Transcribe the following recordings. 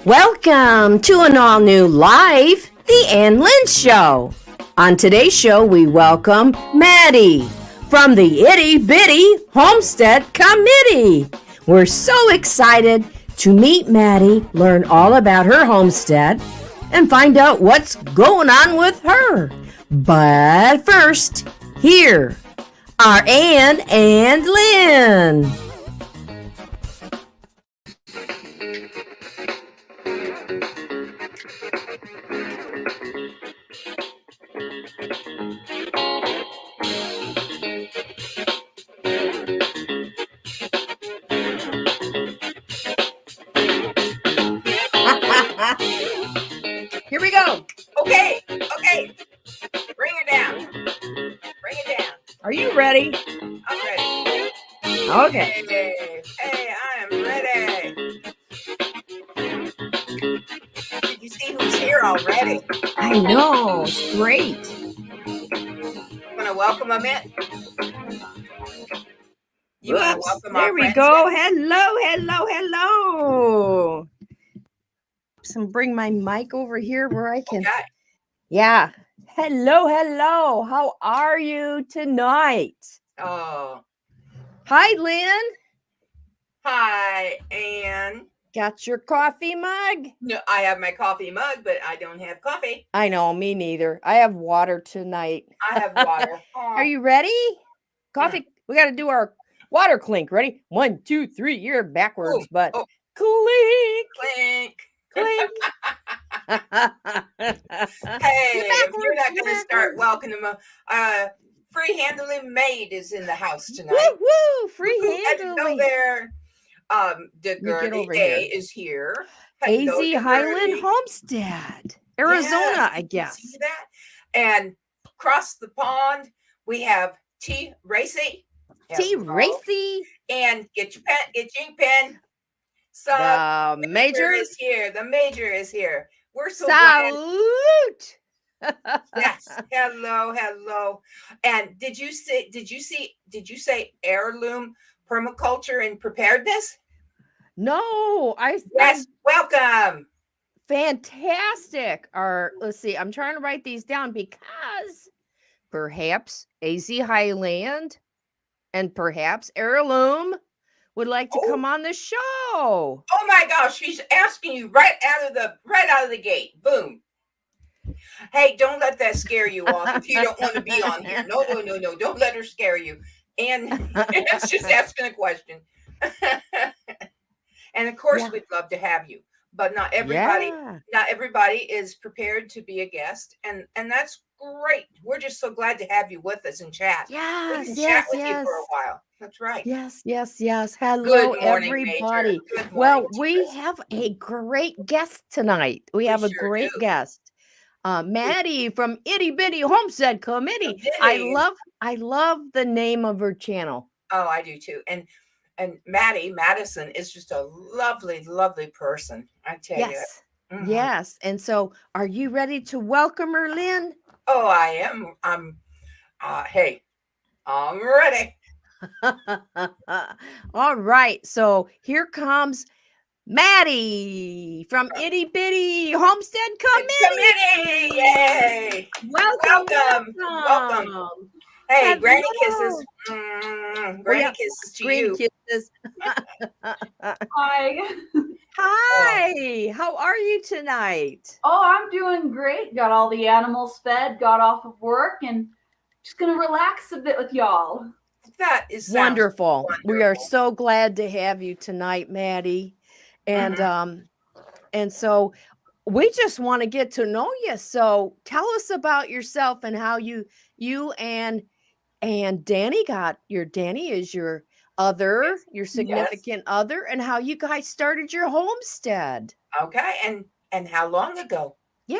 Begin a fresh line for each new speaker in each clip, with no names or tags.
Welcome to an all-new live, the Ann Lynn Show. On today's show, we welcome Maddie from the Itty Bitty Homestead Committee. We're so excited to meet Maddie, learn all about her homestead, and find out what's going on with her. But first, here are Ann and Lynn.
Here we go. Okay. Bring it down.
Are you ready?
I'm ready.
Okay.
Hey, I am ready. Did you see who's here already?
I know. It's great.
I'm going to welcome them in. You want to welcome our
There we
friends
go.
in?
Hello. Some bring my mic over here where I can.
Okay.
Yeah. Hello. How are you tonight?
Oh.
Hi, Lynn.
Hi, Ann.
Got your coffee mug?
No, I have my coffee mug, but I don't have coffee.
I know, me neither. I have water tonight.
I have water.
Are you ready? Coffee. We got to do our water clink. Ready? 1, 2, 3. You're backwards, but clink.
Clink.
Clink.
Hey, if you're not going to start welcoming them, Free Handling Maid is in the house tonight.
Woo! Free
Had to go
handling.
there. The girl A is here.
AZ Highland Homestead, Arizona, I guess.
See that? And across the pond, we have T. Racy.
T. Racy.
And get your ink pen. So
The major
is here. The major is here. We're so
salute.
glad. Yes. Hello. And did you say heirloom permaculture and preparedness?
No,
Yes. Welcome.
Fantastic. Let's see. I'm trying to write these down because perhaps AZ Highland and perhaps heirloom would like to come on the show.
Oh my gosh, she's asking you right out of the gate. Boom. Hey, don't let that scare you off if you don't want to be on here. No. Don't let her scare you. And it's just asking a question. And of course, we'd love to have you, but not everybody is prepared to be a guest, and that's great. We're just so glad to have you with us and chat.
Yes,
we can chat with you for a while. That's right.
Yes. Hello,
Good morning,
everybody.
Good morning,
well, we have a great guest tonight. We have a great guest. Maddie from Itty Bitty Homestead Committee. I love the name of her channel.
Oh, I do too. And Madison is just a lovely, lovely person. I tell you. Mm-hmm.
Yes. And so, are you ready to welcome her, Lynn?
Oh, I am. Hey, I'm ready.
All right. So here comes Maddie from Itty Bitty Homestead Committee.
Yay! Welcome. Hey, granny kisses. Granny kisses to you.
Kisses.
Hi.
Hi. How are you tonight?
Oh, I'm doing great. Got all the animals fed, got off of work, and just going to relax a bit with y'all.
That is
wonderful. We are so glad to have you tonight, Maddie. And and so we just want to get to know you. So tell us about yourself and how you and Danny Danny is your your
Yes.
significant other, and how you guys started your homestead.
Okay. And how long ago?
Yeah.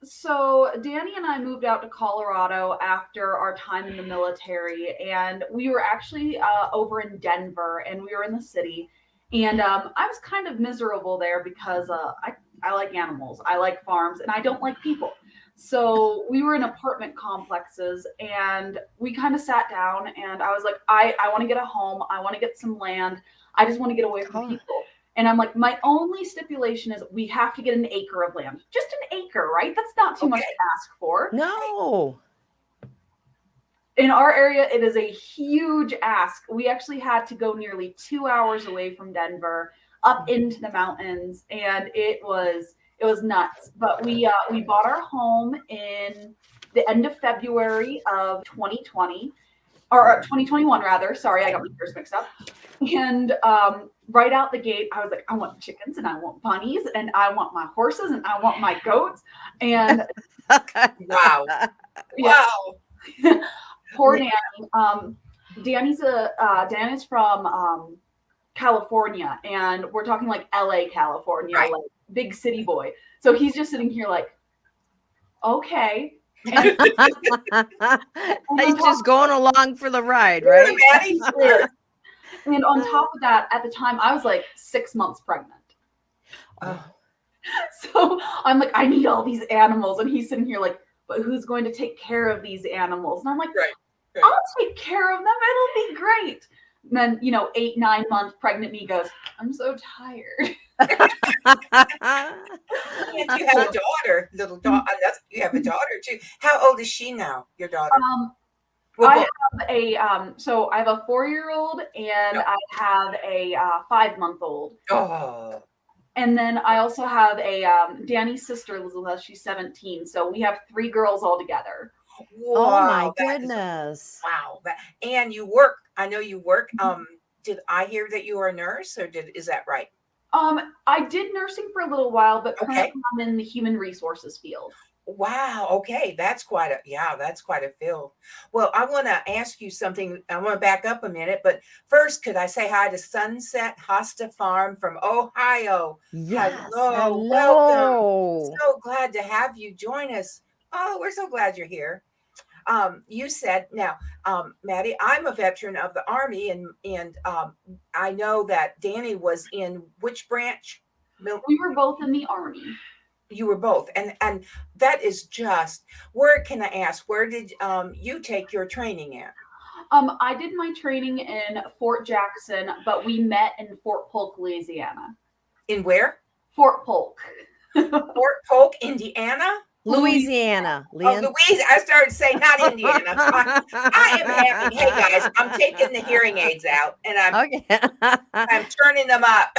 So Danny and I moved out to Colorado after our time in the military, and we were actually over in Denver, and we were in the city, and I was kind of miserable there because I like animals, I like farms, and I don't like people. So we were in apartment complexes, and we kind of sat down, and I was like, I want to get a home, I want to get some land, I just want to get away from
God.
people. And I'm like, my only stipulation is we have to get an acre of land. Just an acre, right? That's not too much
Okay.
to ask for.
No.
In our area, it is a huge ask. We actually had to go nearly 2 hours away from Denver, up into the mountains, and it was nuts. But we bought our home in the end of February of 2020, or 2021 rather. Sorry, I got my years mixed up. And right out the gate, I was like, I want chickens, and I want bunnies, and I want my horses, and I want my goats. And
Wow.
yeah.
Wow.
Poor Danny. Danny's from California, and we're talking like LA, California,
Right.
like big city boy. So he's just sitting here like, okay. And
He's just going along for the ride, right?
Maddie?
and on top of that, at the time, I was like 6 months pregnant.
Oh.
So I'm like, I need all these animals, and he's sitting here like, but who's going to take care of these animals? And I'm like,
Right.
I'll take care of them. It'll be great. And then, 8, 9 months pregnant me goes, I'm so tired.
And you have a daughter, little daughter. You have a daughter too. How old is she now? Your daughter? Well,
I have so I have a 4-year-old, and I have a 5-month-old.
Oh.
And then I also have a Danny's sister, Elizabeth. She's 17. So we have 3 girls all together.
Oh my
Wow, that is-
goodness.
wow. And you work. I know you work. Did I hear that you are a nurse, or is that right?
I did nursing for a little while, but
Okay.
currently I'm in the human resources field.
Wow. Okay. That's quite a field. Well, I want to ask you something. I want to back up a minute, but first, could I say hi to Sunset Hosta Farm from Ohio?
Yes.
Hello.
Hello.
Welcome. So glad to have you join us. Oh, we're so glad you're here. You said now, Maddie, I'm a veteran of the Army, and I know that Danny was in which branch?
We were both in the Army.
You were both, and that is just. Where can I ask? Where did you take your training at?
I did my training in Fort Jackson, but we met in Fort Polk, Louisiana.
In where?
Fort Polk.
Fort Polk, Indiana.
Louisiana.
Oh, Louisiana. I started saying not Indiana. I am happy. Hey guys, I'm taking the hearing aids out, and I'm turning them up.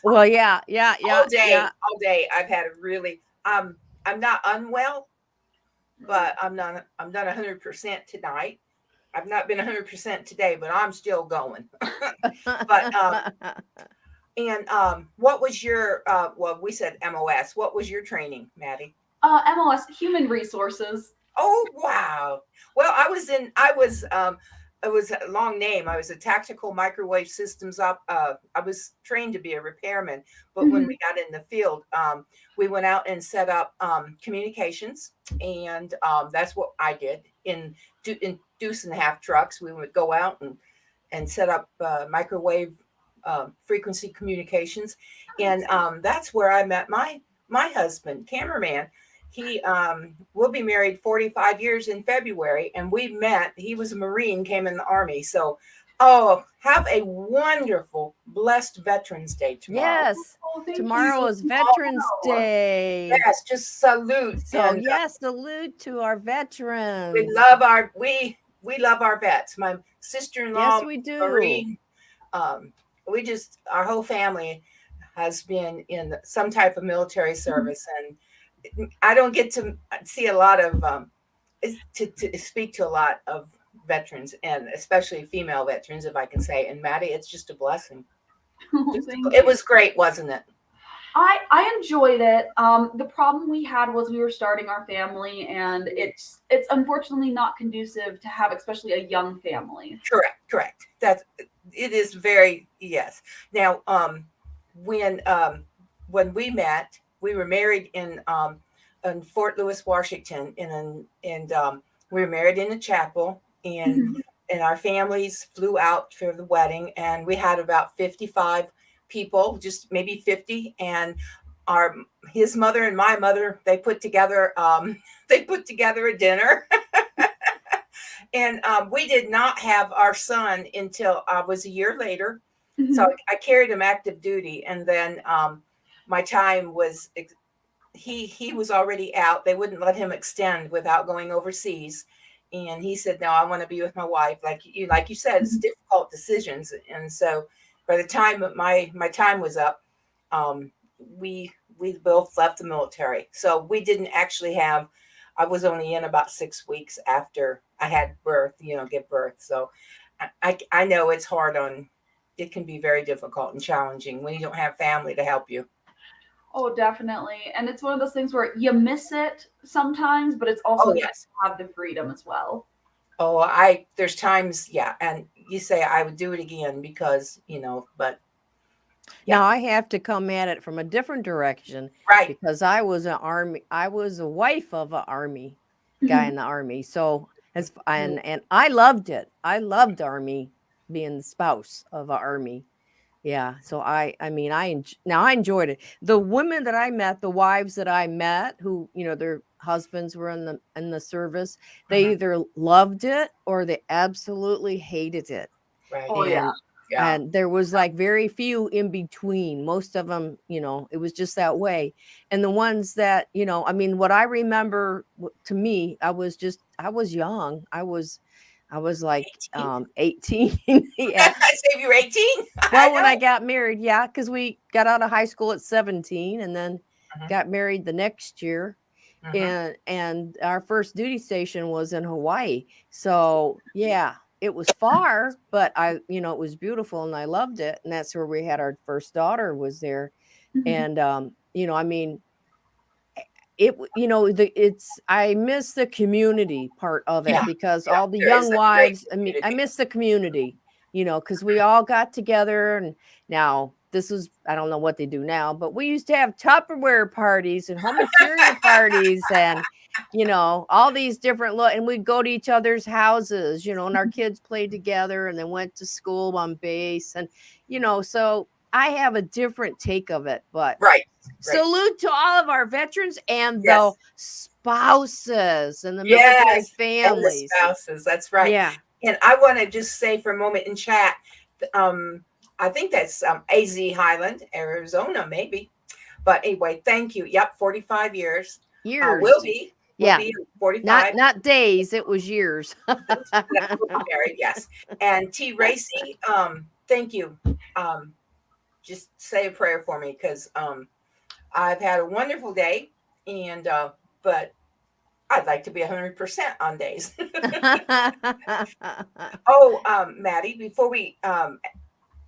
Well, yeah.
All day. I've had a really. I'm not unwell, but I'm not 100% tonight. I've not been 100% today, but I'm still going. But what was your well, we said MOS. What was your training, Maddie?
MOS, human resources.
Oh wow. Well, it was a long name. I was a tactical microwave systems up. I was trained to be a repairman, but when we got in the field, we went out and set up communications, and that's what I did in deuce and a half trucks. We would go out and set up microwave frequency communications, and that's where I met my husband, cameraman. He will be married 45 years in February, and we met. He was a Marine, came in the Army. So, have a wonderful, blessed Veterans Day tomorrow.
Yes. Tomorrow is Veterans Day.
Yes, just salute.
So yes, salute to our veterans.
We love our vets. My sister-in-law,
yes, we do.
Marine. Our whole family has been in some type of military service, and I don't get to see a lot of to speak to a lot of veterans, and especially female veterans, if I can say. And Maddie, it's just a blessing. It was great, wasn't it?
I enjoyed it. The problem we had was we were starting our family, and it's unfortunately not conducive to have, especially a young family.
Correct. That's it is very yes. Now, when we met, we were married in Fort Lewis, Washington, and we were married in a chapel, and our families flew out for the wedding, and we had about 55 people, just maybe 50, and our his mother and my mother they put together they put together a dinner. And we did not have our son until was a year later. So I carried him active duty, and then my time was he was already out. They wouldn't let him extend without going overseas, and he said, "No, I want to be with my wife." Like you said, it's difficult decisions, and so by the time that my time was up, we both left the military. So we didn't actually have. I was only in about 6 weeks after I had birth, give birth. So I know it's hard it can be very difficult and challenging when you don't have family to help you.
Oh, definitely. And it's one of those things where you miss it sometimes, but it's also
Oh,
nice
yes.
to have the freedom as well.
Oh, there's times, yeah. And you say I would do it again because, but yeah.
Now I have to come at it from a different direction
Right.
because I was a wife of an army guy in the army. So and I loved it. I loved army, being the spouse of an army. Yeah. So I mean, now I enjoyed it. The women that I met, the wives that I met who, their husbands were in the service, they either loved it or they absolutely hated it.
Right.
Oh,
And
Yeah.
and there was like very few in between. Most of them, it was just that way. And the ones that, I mean, what I remember to me, I was young. I was like 18. Yeah.
I say you were 18.
Well, when I got married, yeah, because we got out of high school at 17 and then got married the next year. And our first duty station was in Hawaii. So yeah, it was far, but it was beautiful and I loved it. And that's where we had our first daughter was there. And I mean, I miss the community part of it
Yeah.
because
Yeah.
all the
There is
young
a great
wives, I mean, I
community.
miss the community, because we all got together. And now I don't know what they do now, but we used to have Tupperware parties and home interior parties and, all these different and we'd go to each other's houses, and our kids played together and then went to school on base. And, so I have a different take of it, but
Right.
salute to all of our veterans and
Yes.
the spouses and the military
Yes. And the
families.
spouses. That's right.
Yeah.
And I want to just say for a moment in chat, I think that's AZ Highland, Arizona, maybe. But anyway, thank you. Yep, 45 years.
Years.
Will be
Yeah.
45.
Not days, it was years.
Married, yes. And T. Racy, thank you. Just say a prayer for me because I've had a wonderful day, and but I'd like to be 100% on days. Oh, Maddie, before we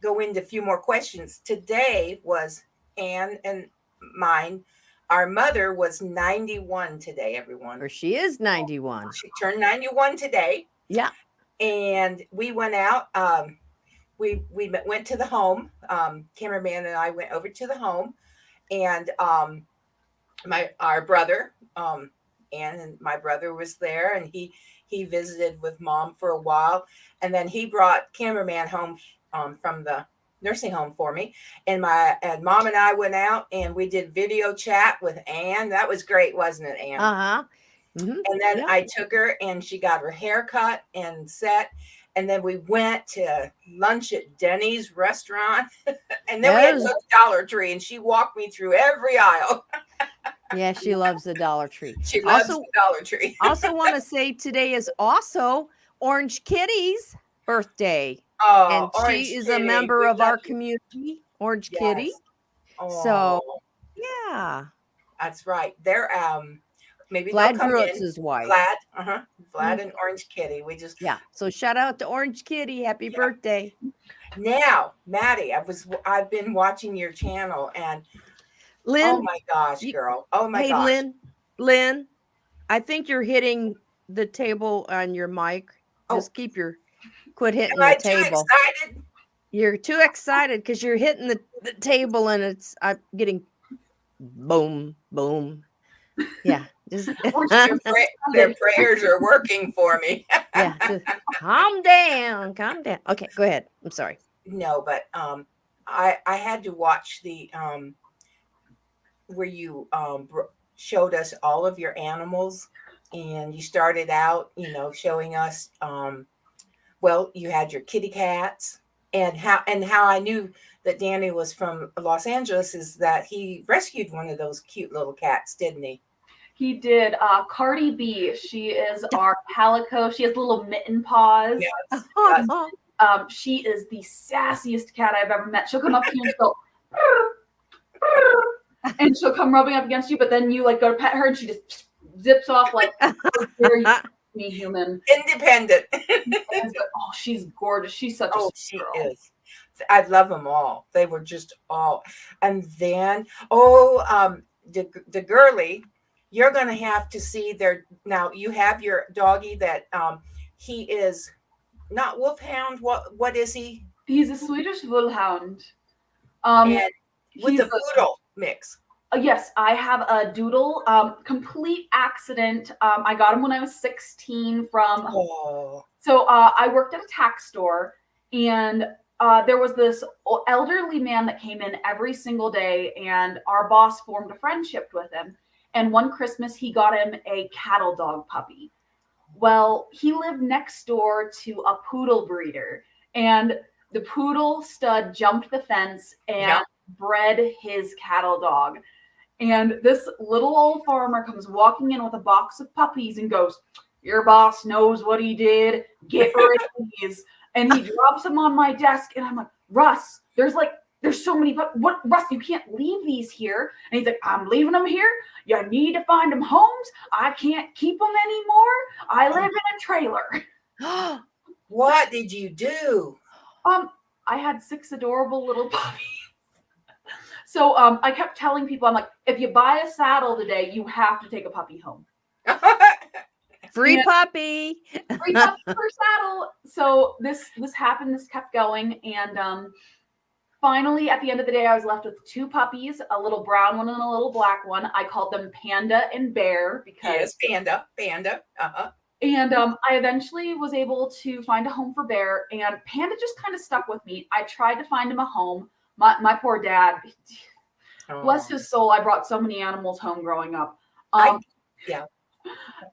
go into a few more questions, today was Ann and mine. Our mother was 91 today, everyone.
Or she is 91.
She turned 91 today.
Yeah.
And we went out. We went to the home. Cameraman and I went over to the home, and our brother, Ann and my brother was there, and he visited with Mom for a while, and then he brought cameraman home from the nursing home for me, and Mom and I went out and we did video chat with Ann. That was great, wasn't it, Ann?
Mm-hmm.
And then I took her and she got her hair cut and set. And then we went to lunch at Denny's restaurant. And then we had to go to Dollar Tree and she walked me through every aisle.
Yeah, she loves the Dollar Tree.
She loves the Dollar Tree.
Also want to say today is also Orange Kitty's birthday.
Oh,
and she is a member of our community, Orange Kitty.
Oh,
so, yeah.
That's right. They're maybe
Vlad Gruitz's wife.
Vlad and Orange Kitty.
So shout out to Orange Kitty. Happy birthday.
Now, Maddie, I've been watching your channel, and
Lynn,
Oh my gosh,
you,
girl. Oh my
hey,
gosh.
Lynn, I think you're hitting the table on your mic.
Oh,
Just quit
am
hitting the
I too
table.
excited?
You're too excited because you're hitting the table and I'm getting boom, boom. Yeah, just
Their prayers are working for me.
yeah, just calm down, calm down. Okay, go ahead. I'm sorry.
No, but I had to watch the where you showed us all of your animals, and you started out, showing us well, you had your kitty cats, and how I knew that Danny was from Los Angeles is that he rescued one of those cute little cats, didn't he?
He did. Cardi B, she is our calico. She has little mitten paws.
Yes. Yes.
She is the sassiest cat I've ever met. She'll come up to you and go, and she'll come rubbing up against you, but then you like go to pet her and she just zips off like, me human.
Independent.
Oh, she's gorgeous. She's such a
she
girl.
is. I love them all. They were just all. And then, the girly, you're going to have to see their, now you have your doggy that he is not wolfhound. What is he?
He's a Swedish wolfhound.
And with the
he's
poodle mix.
Yes, I have a doodle. Complete accident. I got him when I was 16 from.
Oh.
So I worked at a tack store, and there was this elderly man that came in every single day, and our boss formed a friendship with him. And one Christmas, he got him a cattle dog puppy. Well, he lived next door to a poodle breeder, and the poodle stud jumped the fence and bred his cattle dog. And this little old farmer comes walking in with a box of puppies and goes, "Your boss knows what he did. Get rid of these." And he drops them on my desk, and I'm like, "Russ, there's so many, but what, Russ, you can't leave these here." And he's like, "I'm leaving them here. You need to find them homes. I can't keep them anymore. I live in a trailer."
What did you do?
I had 6 adorable little puppies. So I kept telling people, I'm like, if you buy a saddle today, you have to take a puppy home.
Free puppy.
Free puppy per saddle. So this happened. This kept going, and finally, at the end of the day, I was left with 2 puppies, a little brown one and a little black one. I called them Panda and Bear because
Panda. Uh-huh.
And I eventually was able to find a home for Bear, and Panda just kind of stuck with me. I tried to find him a home. My poor dad, bless his soul, I brought so many animals home growing up.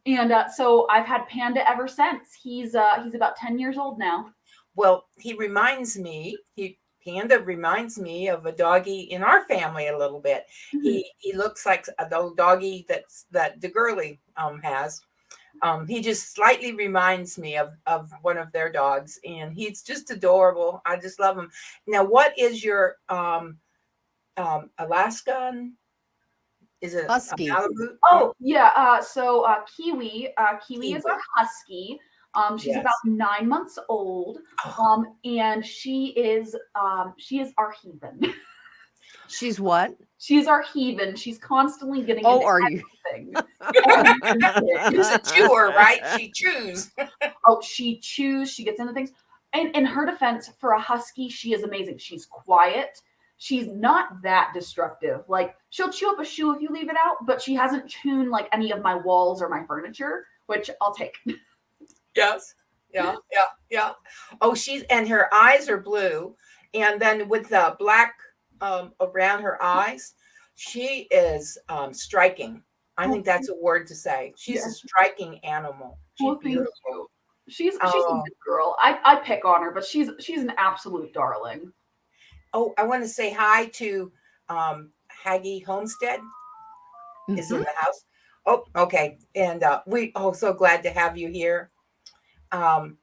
And so I've had Panda ever since. He's about 10 years old now.
Well, Panda reminds me of a doggy in our family a little bit. Mm-hmm. He looks like a doggy that the girly has. He just slightly reminds me of one of their dogs, and he's just adorable. I just love him. Now, what is your Alaskan? Is it
husky?
Oh yeah. So Kiwi is a husky. She's about 9 months old. And she is our heathen.
She's what?
She's our heathen. She's constantly getting
into everything.
She's a chewer, right? She chews.
She chews. She gets into things. And in her defense, for a husky, she is amazing. She's quiet. She's not that destructive. Like, she'll chew up a shoe if you leave it out, but she hasn't chewed like any of my walls or my furniture, which I'll take.
Yes. Yeah. Oh, and her eyes are blue, and then with the black around her eyes, she is striking. I think that's a word to say. She's a striking animal. She's beautiful.
She's a good girl. I pick on her, but she's an absolute darling.
Oh, I want to say hi to Haggy Homestead. Mm-hmm. Is in the house. Oh, okay. And we so glad to have you here. And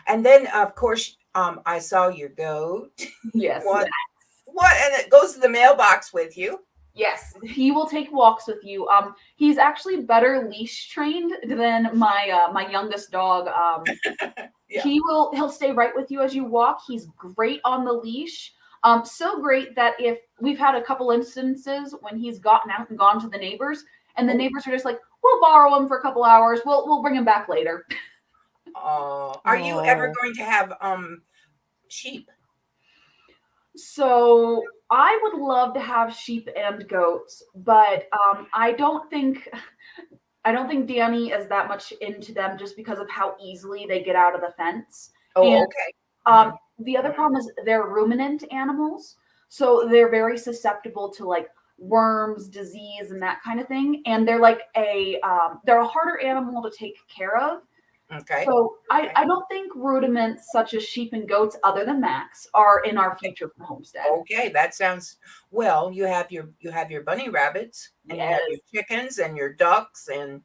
then of course I saw your goat.
Yes.
What? And it goes to the mailbox with you.
Yes, he will take walks with you. He's actually better leash trained than my youngest dog. Yeah. He'll stay right with you as you walk. He's great on the leash. So great that if we've had a couple instances when he's gotten out and gone to the neighbors, and the neighbors are just like, we'll borrow him for a couple hours. We'll bring him back later.
Are you ever
Oh.
going to have sheep?
So I would love to have sheep and goats, but I don't think Danny is that much into them just because of how easily they get out of the fence.
Oh,
And
okay.
the other problem is they're ruminant animals, so they're very susceptible to like worms, disease, and that kind of thing. And they're like they're a harder animal to take care of.
Okay.
So I don't think rudiments such as sheep and goats, other than Max, are in our future for Homestead.
Okay, that sounds well. You have your bunny rabbits, and you have your
Yes.
chickens and your ducks, and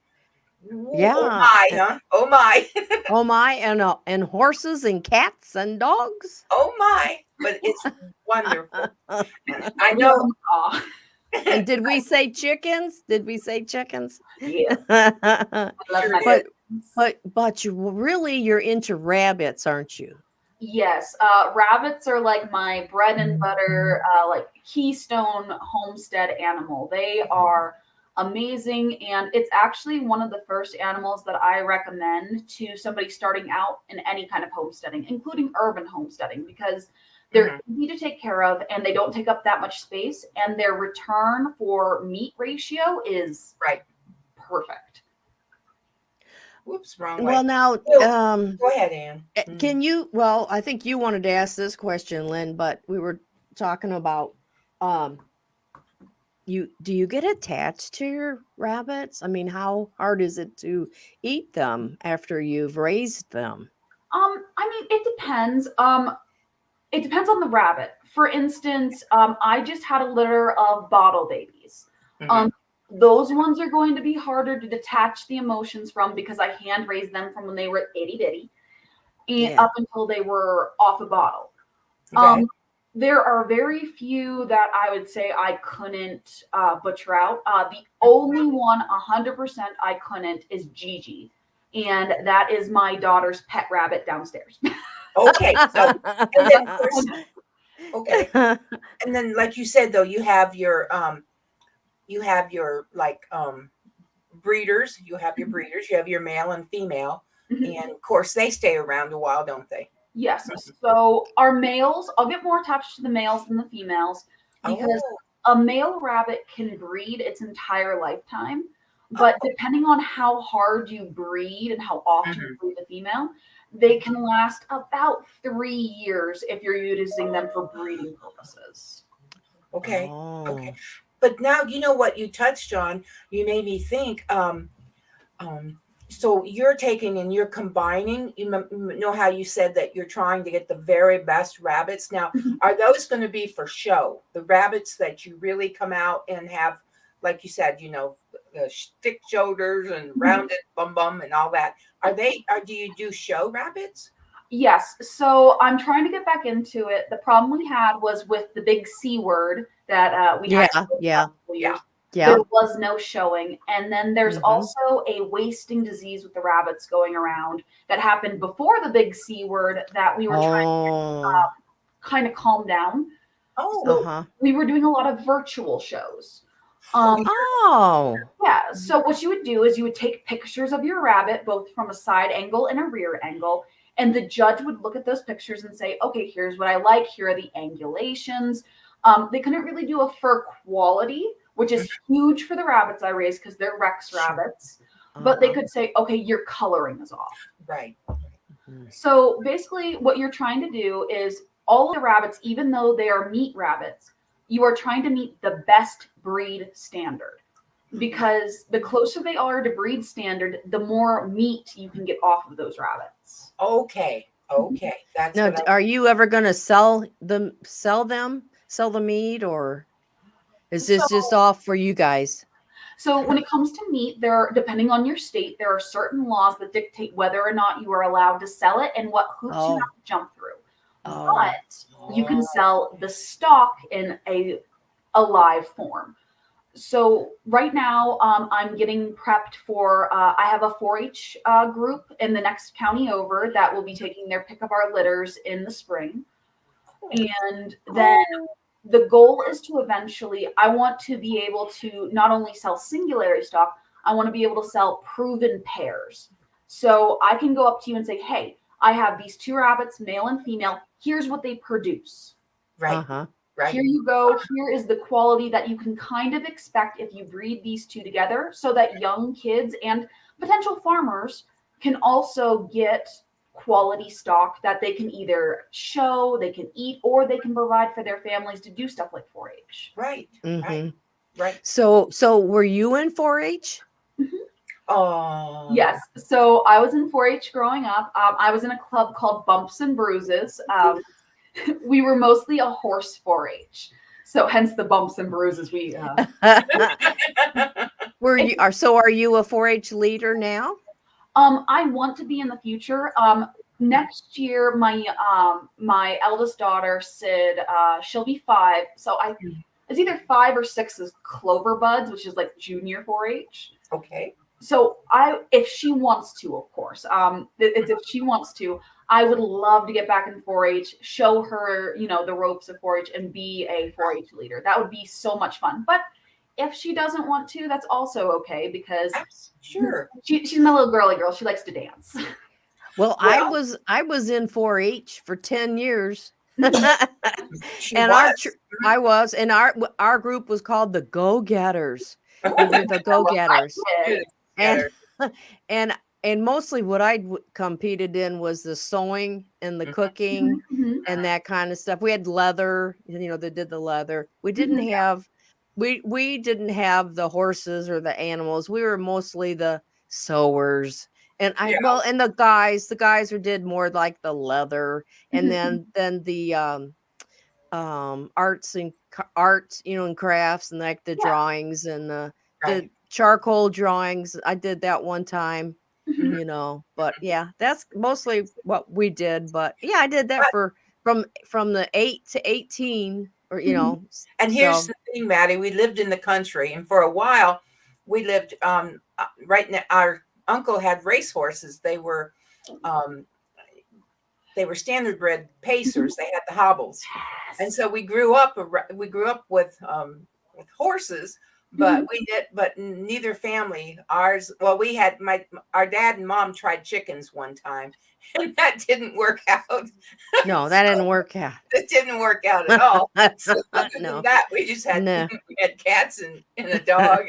Yeah.
oh my, huh? Oh my,
Oh my, and horses and cats and dogs.
oh my! But it's wonderful. And I
We have
know.
them all.
And did we say chickens? Did we say chickens?
Yes. I love
Sure
my
did.
But you're into rabbits, aren't you?
Yes, rabbits are like my bread and butter, like keystone homestead animal. They are amazing, and it's actually one of the first animals that I recommend to somebody starting out in any kind of homesteading, including urban homesteading, because they're easy to take care of and they don't take up that much space, and their return for meat ratio is
Right.
perfect.
Whoops, wrong way.
Well, now,
Go ahead, Ann.
can you? Well, I think you wanted to ask this question, Lynn, but we were talking about do you get attached to your rabbits? I mean, how hard is it to eat them after you've raised them?
I mean, it depends. It depends on the rabbit. For instance, I just had a litter of bottle babies. Those ones are going to be harder to detach the emotions from because I hand raised them from when they were itty bitty and up until they were off a bottle.
Okay.
There are very few that I would say I couldn't butcher out. The only one 100% I couldn't is Gigi. And that is my daughter's pet rabbit downstairs.
Okay. So, and then of course, okay. And then, like you said, though, you have your like breeders. You have your breeders. You have your male and female, and of course, they stay around a while, don't they?
Yes. So our males, I'll get more attached to the males than the females because a male rabbit can breed its entire lifetime. But depending on how hard you breed and how often you breed the female, they can last about 3 years if you're using them for breeding purposes.
Okay. Okay. But now you know what you touched on. You made me think. So you're taking and you're combining. You know how you said that you're trying to get the very best rabbits. Now, are those going to be for show? The rabbits that you really come out and have, like you said, the thick shoulders and rounded bum and all that. Do you do show rabbits?
Yes. So I'm trying to get back into it. The problem we had was with the big C word that we had.
Yeah.
There was no showing. And then there's also a wasting disease with the rabbits going around that happened before the big C word that we were trying to kind of calm down. So we were doing a lot of virtual shows. Yeah. So what you would do is you would take pictures of your rabbit, both from a side angle and a rear angle. And the judge would look at those pictures and say, okay, here's what I like. Here are the angulations. They couldn't really do a fur quality, which is huge for the rabbits I raised because they're Rex rabbits. But they could say, okay, your coloring is off.
Right.
So basically what you're trying to do is all the rabbits, even though they are meat rabbits, you are trying to meet the best breed standard. Because the closer they are to breed standard, the more meat you can get off of those rabbits.
Okay. That's
now. Are you ever going to sell the meat, or is this just off for you guys?
So when it comes to meat, depending on your state, there are certain laws that dictate whether or not you are allowed to sell it and what hoops you have to jump through. But you can sell the stock in a live form. So right now, I'm getting prepped for, I have a 4-H group in the next county over that will be taking their pick of our litters in the spring. And then the goal is to eventually, I want to be able to not only sell singularity stock, I want to be able to sell proven pairs. So I can go up to you and say, hey, I have these two rabbits, male and female. Here's what they produce.
Right.
Uh-huh.
Right.
Here you go. Here is the quality that you can kind of expect if you breed these two together, so that young kids and potential farmers can also get quality stock that they can either show, they can eat, or they can provide for their families to do stuff like 4-H.
Right. Right.
Mm-hmm.
Right.
So were you in 4-H?
Oh.
Yes. So I was in 4-H growing up. I was in a club called Bumps and Bruises. We were mostly a horse 4-H. So hence the bumps and bruises.
Were you are you a 4-H leader now?
I want to be in the future. Next year, my eldest daughter, Sid, she'll be 5. So it's either 5 or 6 is Clover Buds, which is like junior 4-H.
Okay.
So if she wants to, of course, if she wants to, I would love to get back in 4-H, show her, the ropes of 4-H, and be a 4-H leader. That would be so much fun. But if she doesn't want to, that's also okay, because
sure,
she's my little girly girl. She likes to dance.
Well, I was in 4-H for 10 years.
and
our group was called the Go-Getters. We were the Go-Getters. And mostly what I competed in was the sewing and the cooking and that kind of stuff. We had leather, they did the leather. We didn't have we didn't have the horses or the animals. We were mostly the sewers. And and the guys did more like the leather, and then the arts and crafts, and like the drawings and the charcoal drawings. I did that one time. But yeah, that's mostly what we did. But yeah, I did that from the 8 to 18, or
And here's the thing, Maddie, we lived in the country, and for a while we lived right now. Our uncle had racehorses. They were standard bred pacers. They had the hobbles. Yes. And so we grew up with horses. But but neither family, we had our dad and mom tried chickens one time, and that didn't work out.
No, that didn't work out.
It didn't work out at all. So other than that, we just had we had cats and a dog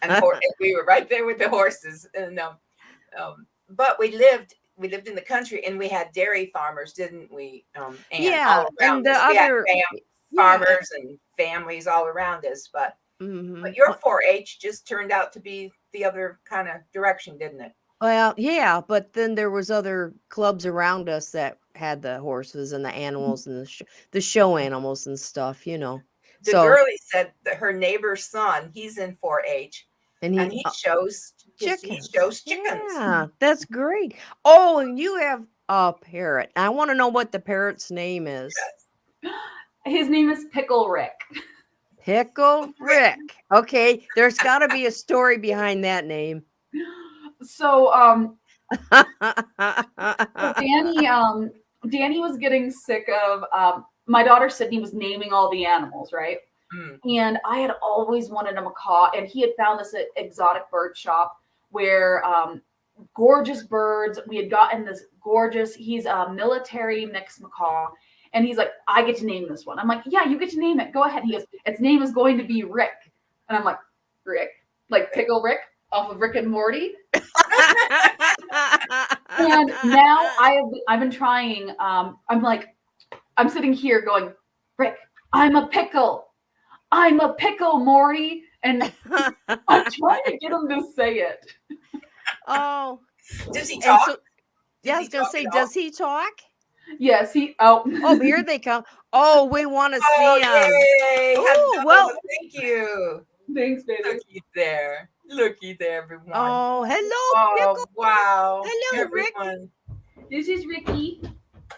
and we were right there with the horses. And but we lived in the country, and we had dairy farmers, didn't we? All around us. We had farmers and families all around us, but. But your 4-H just turned out to be the other kind of direction, didn't it?
Well, yeah, but then there was other clubs around us that had the horses and the animals and the show animals and stuff, The
girlie said that her neighbor's son, he's in 4-H, and he shows chickens. He shows chickens.
Yeah, that's great. Oh, and you have a parrot. I want to know what the parrot's name is.
Yes. His name is Pickle Rick.
Pickle Rick. Okay, there's got to be a story behind that name.
So, Danny was getting sick of my daughter Sydney was naming all the animals, right? And I had always wanted a macaw, and he had found this exotic bird shop where gorgeous birds. We had gotten this gorgeous. He's a military mixed macaw. And he's like, I get to name this one. I'm like, yeah, you get to name it. Go ahead. He goes, its name is going to be Rick. And I'm like, Rick? Like Pickle Rick off of Rick and Morty? And now I've been trying. I'm sitting here going, Rick, I'm a pickle. I'm a pickle, Morty. And I'm trying to get him to say it.
Oh. Does he talk?
I was going to say, does he talk?
Yes,
Oh, here they come. Oh, we want to see him.
Yay. Oh, well, thank you.
Thanks, baby.
Looky there, everyone.
Oh, hello, Pickle.
Wow.
Hello, everyone.
Ricky. This is Ricky.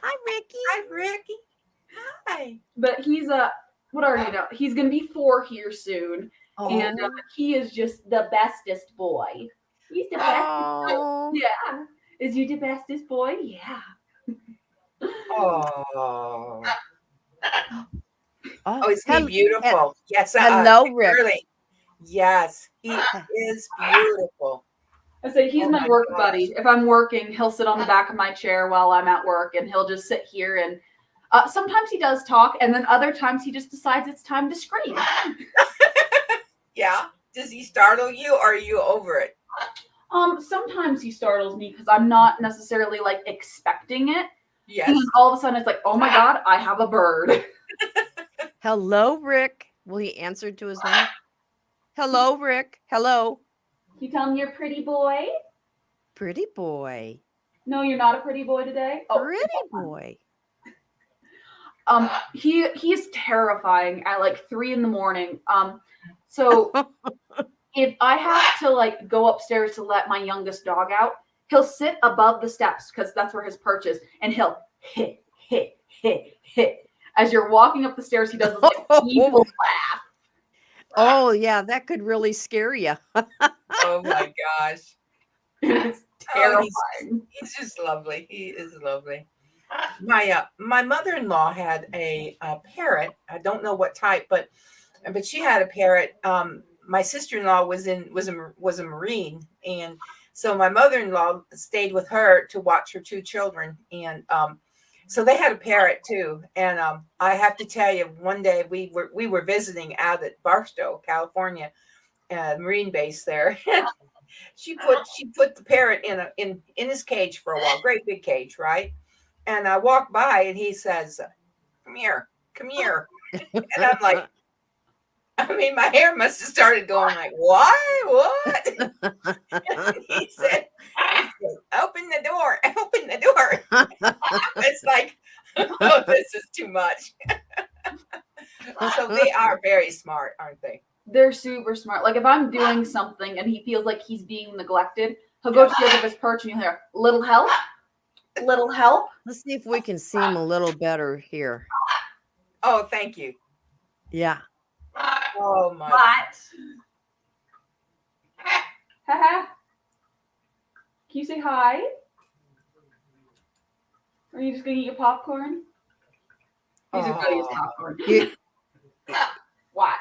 Hi, Ricky.
Hi, Ricky. Hi.
But he's what are you now? He's gonna be 4 here soon, and he is just the bestest boy. He's the bestest boy. Yeah. Is you the bestest boy? Yeah.
Oh. Oh, is he
hel-
beautiful? Yes,
hello, Rick.
Curly. Yes, he is beautiful.
I say he's
Oh
my
my
work
gosh.
buddy. If I'm working, he'll sit on the back of my chair while I'm at work, and he'll just sit here. And sometimes he does talk, and then other times he just decides it's time to scream.
Yeah. Does he startle you, or are you over it?
Sometimes he startles me because I'm not necessarily like expecting it.
Yes.
And all of a sudden it's like, oh my God, I have a bird.
Hello, Rick. Will he answer to his name? Hello, Rick. Hello.
You tell him you're a pretty boy?
Pretty boy.
No, you're not a pretty boy today. Oh,
Pretty boy.
He's terrifying at like 3 a.m. So if I have to like go upstairs to let my youngest dog out, he'll sit above the steps because that's where his perch is, and he'll hit. As you're walking up the stairs, he does this like evil laugh.
Oh, yeah, that could really scare you.
Oh my gosh.
It's terrifying.
He's just lovely. He is lovely. My mother-in-law had a parrot. I don't know what type, but she had a parrot. My sister-in-law was a Marine, and so my mother-in-law stayed with her to watch her 2 children, and so they had a parrot too. And I have to tell you, one day we were visiting out at Barstow, California, Marine base there. she put the parrot in his cage for a while, great big cage, right? And I walked by, and he says, come here. And I'm like, I mean, my hair must have started going like, what? And he said, open the door. It's like, oh, this is too much. So they are very smart, aren't they?
They're super smart. Like if I'm doing something and he feels like he's being neglected, he'll go to the edge of his perch and you'll hear, little help.
Let's see if we can see him a little better here.
Oh, thank you.
Yeah.
Oh my.
What? Haha. Can you say hi? Or are you just gonna eat your popcorn? He's just gonna eat his popcorn. What?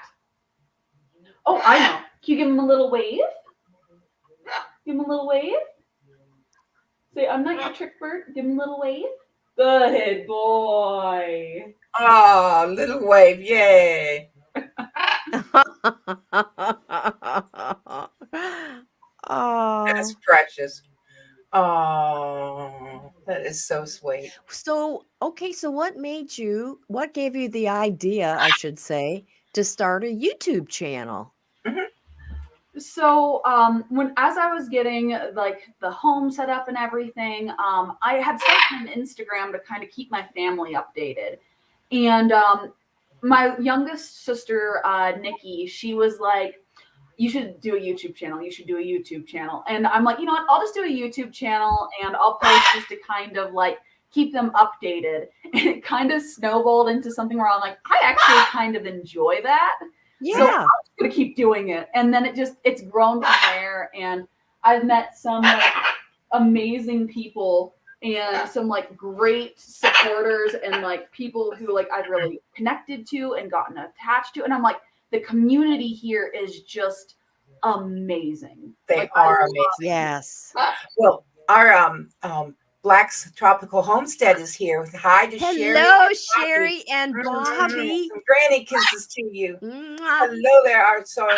Oh, I know. Can you give him a little wave? Give him a little wave. Say, I'm not your trick bird. Give him a little wave. Good boy.
Oh, little wave. Yay.
Oh,
that's precious. Oh, that is so sweet.
So what gave you the idea, I should say, to start a YouTube channel?
So as I was getting like the home set up and everything, I had started an Instagram to kind of keep my family updated. And my youngest sister, Nikki, she was like, you should do a YouTube channel. And I'm like, you know what? I'll just do a YouTube channel and I'll post just to kind of like keep them updated. And it kind of snowballed into something where I'm like, I actually kind of enjoy that.
Yeah.
So I'm just gonna keep doing it. And then it's grown from there. And I've met some like amazing people and some like great supporters and like people who like I've really connected to and gotten attached to. And I'm like, the community here is just amazing.
They are amazing.
Yes.
Well, our Black's Tropical Homestead is here. Hi to Sherry.
Hello, Sherry and Bobby.
Some granny kisses to you.
Mwah.
Hello there, our soul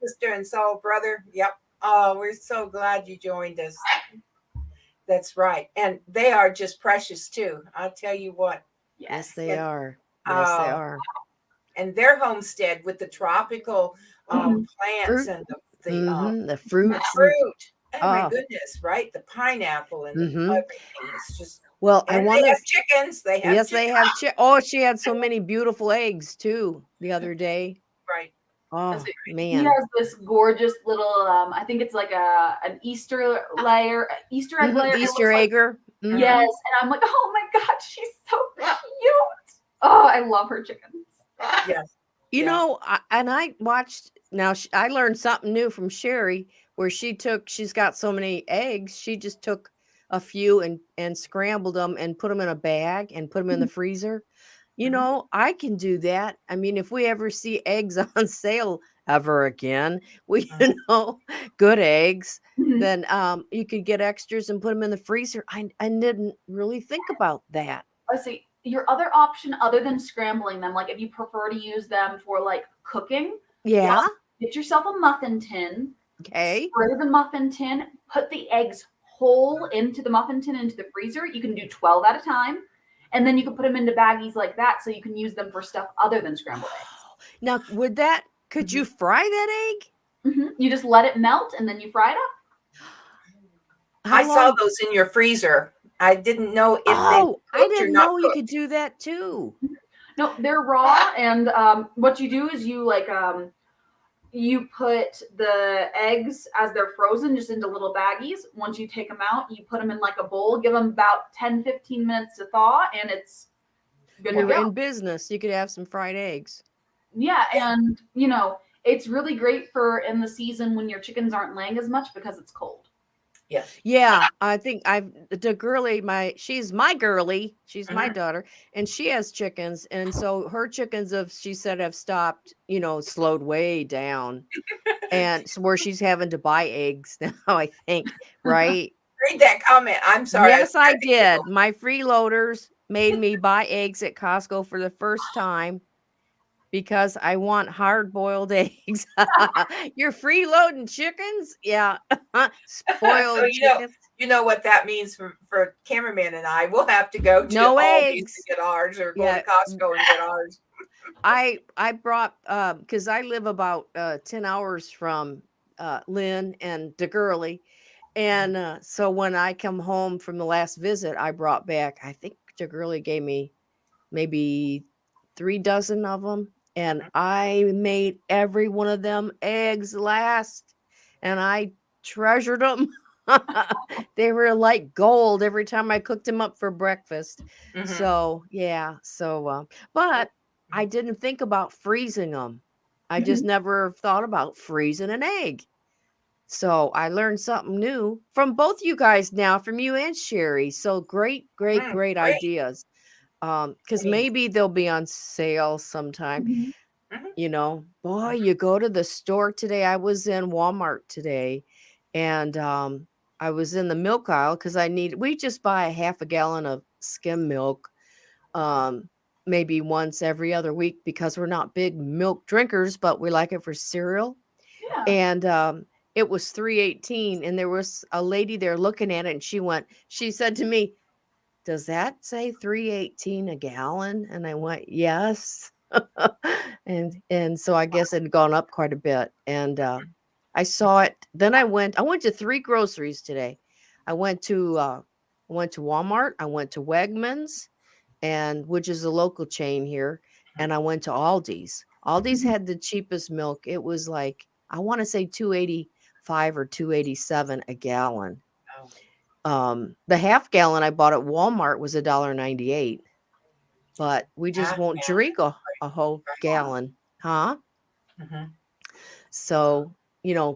sister and soul brother. Yep. Oh, we're so glad you joined us. That's right. And they are just precious too. I'll tell you what.
Yes, they are. Yes, they are.
And their homestead with the tropical plants
Fruit.
and
The fruits.
fruit. Oh my goodness, right? The pineapple and everything. It's just
well,
and they have chickens. They have
they have she had so many beautiful eggs too the other day.
Right.
Oh man.
He has this gorgeous little I think it's like an Easter egg layer.
Easter egger.
Like, yes. And I'm like, oh my God, she's so cute. Oh, I love her chickens.
Yes.
You know, I watched. Now I learned something new from Sherry, where she's got so many eggs. She just took a few and scrambled them and put them in a bag and put them in the freezer. You know, I can do that. I mean, if we ever see eggs on sale ever again, we,
Mhm.
good eggs,
Mhm.
then you could get extras and put them in the freezer. I didn't really think about that.
Let's see. Your other option, other than scrambling them, like if you prefer to use them for like cooking,
Yeah.
get yourself a muffin tin,
Okay.
spray the muffin tin, put the eggs whole into the muffin tin into the freezer. You can do 12 at a time. And then you can put them into baggies like that so you can use them for stuff other than scrambled eggs.
Now, could you
Mhm.
fry that egg?
You just let it melt and then you fry it up.
I
How
saw
long?
those in your freezer. I didn't know if they were
Oh, I
cooked or
didn't
not
know you could
cooked.
do that too.
No, they're raw. And what you do is you put the eggs as they're frozen just into little baggies. Once you take them out, you put them in like a bowl, give them about 10-15 minutes to thaw, and it's good to
You're
go.
in business. You could have some fried eggs.
Yeah, and it's really great for in the season when your chickens aren't laying as much because it's cold.
Yes.
Yeah, I think the girly, she's my girly, she's my
Mhm.
daughter, and she has chickens, and so her chickens she said have stopped, slowed way down, and so where she's having to buy eggs now, I think, right?
Read that comment. I'm sorry. I was
Yes, I
trying to
did.
giggle.
My freeloaders made me buy eggs at Costco for the first time because I want hard-boiled eggs. You're freeloading chickens? Yeah.
So
Spoiled chickens.
you know what that means for cameraman and I. We'll have to go to
No
Aldi's to
eggs.
get ours, or go to
Yeah.
Costco and get ours.
I brought because I live about 10 hours from Lynn and DeGurley. And so when I come home from the last visit, I brought back, I think DeGurley gave me maybe 3 dozen of them. And I made every one of them eggs last. And I treasured them. They were like gold every time I cooked them up for breakfast.
Mhm.
So, yeah. So, but I didn't think about freezing them. I just
Mhm.
never thought about freezing an egg. So I learned something new from both you guys now, from you and Sherry. So great, great, great
Great.
ideas.
I
Because
mean,
maybe they'll be on sale sometime.
Mhm.
mhm,
Boy, you go to the store today. I was in Walmart today, and I was in the milk aisle because we just buy a half a gallon of skim milk, um, maybe once every other week because we're not big milk drinkers, but we like it for cereal.
Yeah.
And it was 3.18, and there was a lady there looking at it, and she said to me, "Does that say 3.18 a gallon?" And I went, "Yes." And so I guess it had gone up quite a bit. And I saw it. Then I went to 3 groceries today. I went to Walmart, I went to Wegmans, and which is a local chain here, and I went to Aldi's. Aldi's
Mhm.
had the cheapest milk. It was like, I want to say 2.85 or 2.87 a gallon.
oh,
The half gallon I bought at Walmart was $1.98, but we just
half
won't
gallon.
drink a whole
Right.
gallon, huh?
Mhm.
So,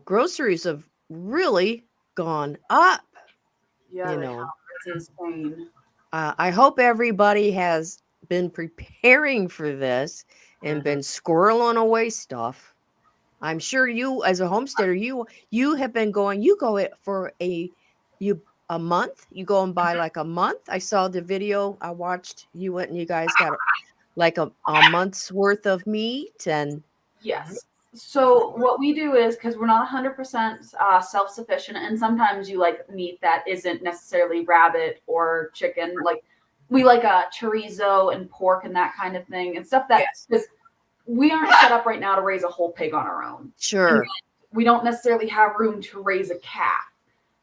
groceries have really gone up,
Yeah,
you
they
know.
have. It's insane.
I hope everybody has been preparing for this and
Mhm.
been squirreling away stuff. I'm sure you, as a homesteader, you have been going. You go it for a month. You go and buy like a month. I saw the video. I watched. You went and you guys got like a month's worth of meat and
Mhm.
Yes. So what we do is because we're not 100% self-sufficient, and sometimes you like meat that isn't necessarily rabbit or chicken. Like we like a chorizo and pork and that kind of thing, and stuff that
Yes.
because we aren't set up right now to raise a whole pig on our own, and
sure.
we don't necessarily have room to raise a calf.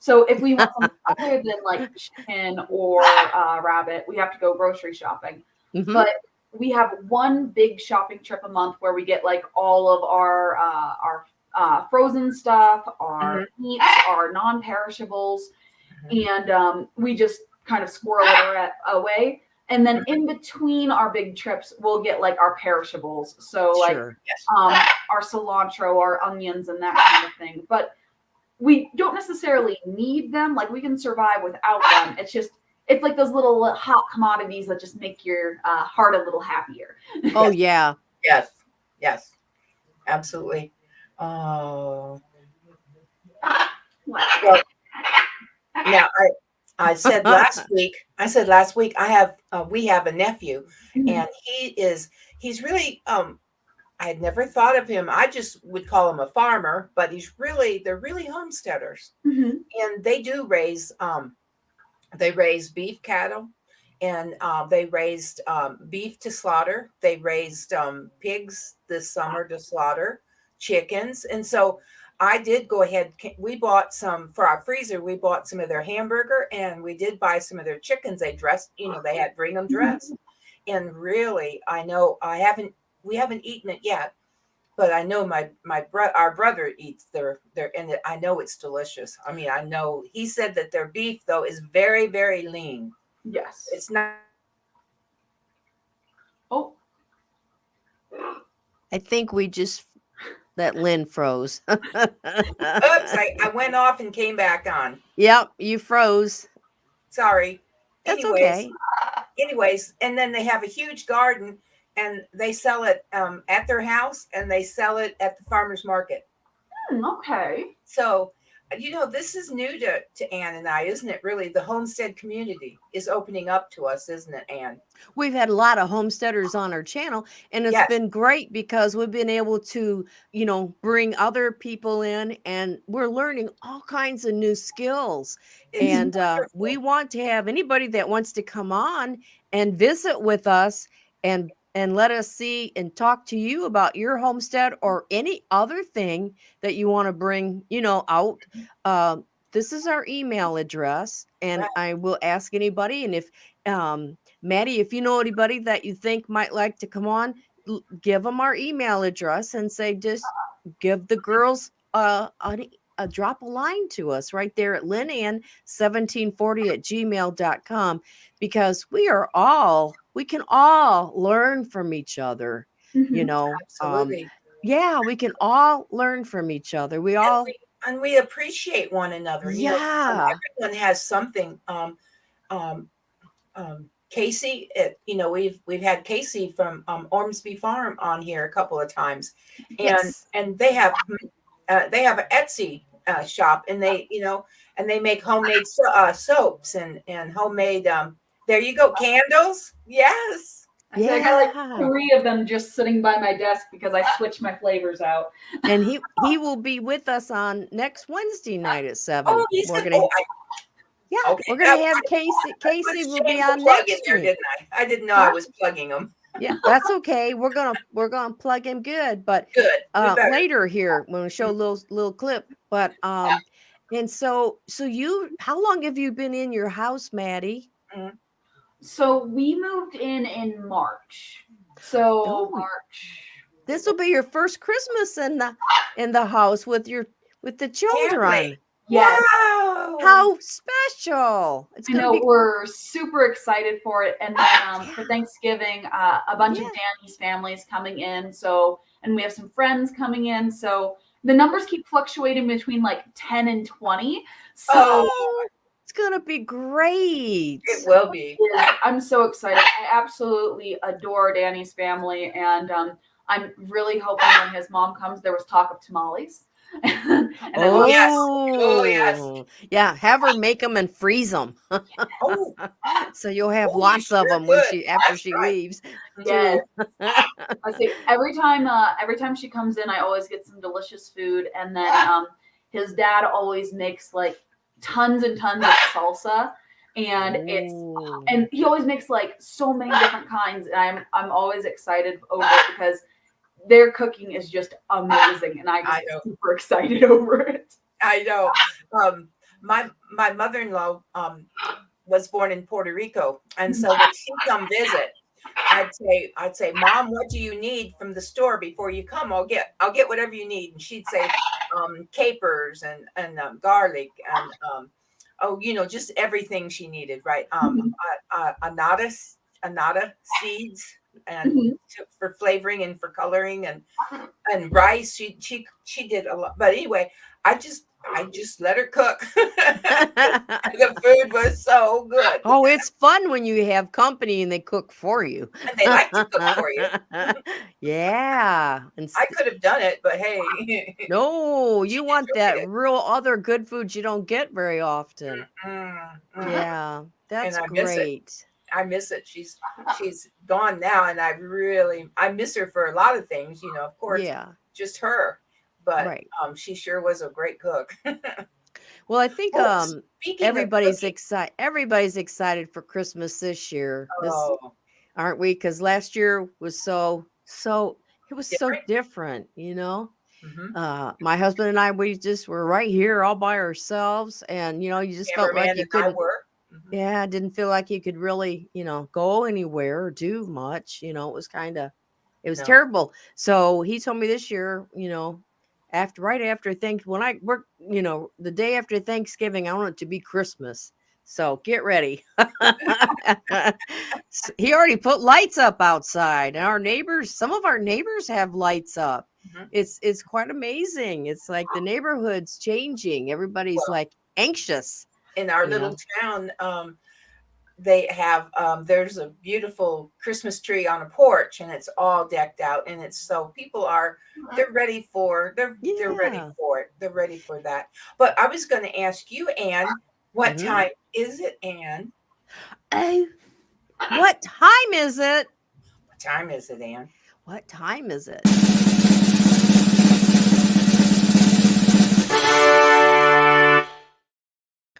So if we want something other than like chicken or rabbit, we have to go grocery shopping.
Hmm.
But we have one big shopping trip a month where we get like all of our frozen stuff, our
Mhm.
meats, our non-perishables,
Mhm.
and we just kind of squirrel it away. And then
Mhm.
in between our big trips, we'll get like our perishables. So like
Sure.
Yes.
um, our cilantro, our onions, and that kind of thing. But we don't necessarily need them. Like we can survive without them. It's just it's like those little hot commodities that just make your heart a little happier.
Oh,
Yes,
yeah.
yes, yes, absolutely. Oh, well, now I said last week. I said last week. We have a nephew, and he's really I had never thought of him. I just would call him a farmer, but they're really homesteaders,
Mhm.
and they raise beef cattle, and they raised beef to slaughter. They raised pigs this summer to slaughter, chickens. And so I did go ahead. We bought some for our freezer. We bought some of their hamburger, and we did buy some of their chickens. They dressed, they had bring them dressed. And really, I know we haven't eaten it yet, but I know our brother eats their and I know it's delicious. I mean, I know he said that their beef though is very, very lean.
Yes.
It's not.
Oh,
I think that Lynn froze.
Oops, I went off and came back on.
Yep, you froze.
Sorry.
That's
Anyways,
okay.
And then they have a huge garden, and they sell it at their house, and they sell it at the farmer's market.
okay.
So, this is new to Ann and I, isn't it? Really, the homestead community is opening up to us, isn't it, Ann?
We've had a lot of homesteaders on our channel, and it's
Yes.
been great because we've been able to, bring other people in, and we're learning all kinds of new skills.
It's
And
wonderful.
we want to have anybody that wants to come on and visit with us and let us see and talk to you about your homestead or any other thing that you want to bring, out. This is our email address, and
Right.
I will ask anybody. And if Maddie, if you know anybody that you think might like to come on, give them our email address and say, just give the girls a drop a line to us right there at lynnan1740@gmail.com, because we can all learn from each other.
Mhm.
Absolutely.
Yeah, we can all learn from each other. We all,
And we appreciate one another.
yeah.
Everyone has something. Um, Casey, we've had Casey from Ormsby Farm on here a couple of times,
Yes.
and they have an Etsy shop, and they make homemade soaps and homemade there you go, candles. Yes.
I got like 3 of them just sitting by my desk because I switched my flavors out.
And he will be with us on next Wednesday night at 7.
Oh,
We're
okay.
We're gonna have Casey. Casey will be on next
year,
week.
didn't I? I didn't know I was plugging him.
Yeah, that's okay. We're gonna plug him good, but
Good.
later here when we show a little clip. But and so how long have you been in your house, Maddie?
Mm-hmm.
So we moved in March. So March.
This will be your first Christmas in the house with the children.
Yes.
Wow.
How special.
We're super excited for it. And then for Thanksgiving, a bunch of Danny's families coming in. And we have some friends coming in. So the numbers keep fluctuating between like 10 and 20. So
it's going to be great.
It will be.
I'm so excited. I absolutely adore Danny's family. And I'm really hoping when his mom comes, there was talk of tamales.
Yes.
Yeah, have her make them and freeze them. So you'll have lots of them after she leaves.
Yeah. I say every time she comes in, I always get some delicious food, and then his dad always makes like tons and tons of salsa, and he always makes like so many different kinds, and I'm always excited over it because their cooking is just amazing, and I get super excited over it.
I know. My mother-in-law was born in Puerto Rico, and so when she come visit, I'd say, Mom, what do you need from the store before you come? I'll get whatever you need. And she'd say, capers and garlic and just everything she needed, right? Annata seeds and for flavoring and for coloring and rice. She did a lot. But anyway, I just let her cook. The food was so good.
Oh, it's fun when you have company and they cook for you.
And they like to cook for you.
Yeah.
I could have done it, but hey.
No, you want that
okay.
real other good foods you don't get very often. Yeah,
And
that's
I miss it.
great.
I miss it. She's gone now, and I miss her for a lot of things, of course,
Yeah,
just her. But
right.
she sure was a great cook.
Well, I think
Oh, speaking of
everybody's
cooking,
excited. Everybody's excited for Christmas this year.
oh,
Aren't we? Because last year was so it was so
different.
different, you know.
Mm-hmm.
My husband and I, we just were right here all by ourselves, and you just felt like
Cameraman
you
and I
couldn't.
were. Mm-hmm.
Yeah, didn't feel like you could really, go anywhere or do much. It was it was
No.
terrible. So he told me this year, right after when I work, the day after Thanksgiving, I want it to be Christmas. So get ready. He already put lights up outside, and some of our neighbors have lights up.
Mm-hmm.
It's quite amazing. It's like the neighborhood's changing. Everybody's
Well,
like anxious.
in our little town, they have there's a beautiful Christmas tree on a porch, and it's all decked out, and it's so people are they're ready for they're ready for it. They're ready for that. But I was going to ask you, Ann, what time is it, Ann?
Oh, what time is it?
What time is it, Ann?
What time is it?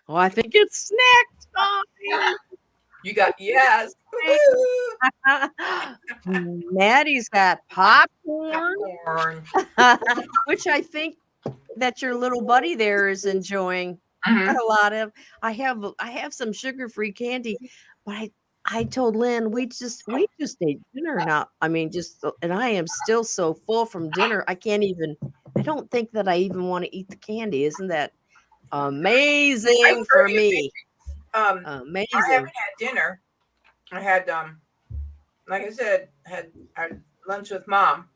Oh, I think it's snack time.
You got yes.
Maddie's got popcorn, which I think that your little buddy there is enjoying a lot of. I have some sugar-free candy, but I told Lynn we just ate dinner now. I mean, and I am still so full from dinner. I don't think that I even want to eat the candy. Isn't that amazing for me? Amazing.
I haven't had dinner. I had like I said, had lunch with Mom,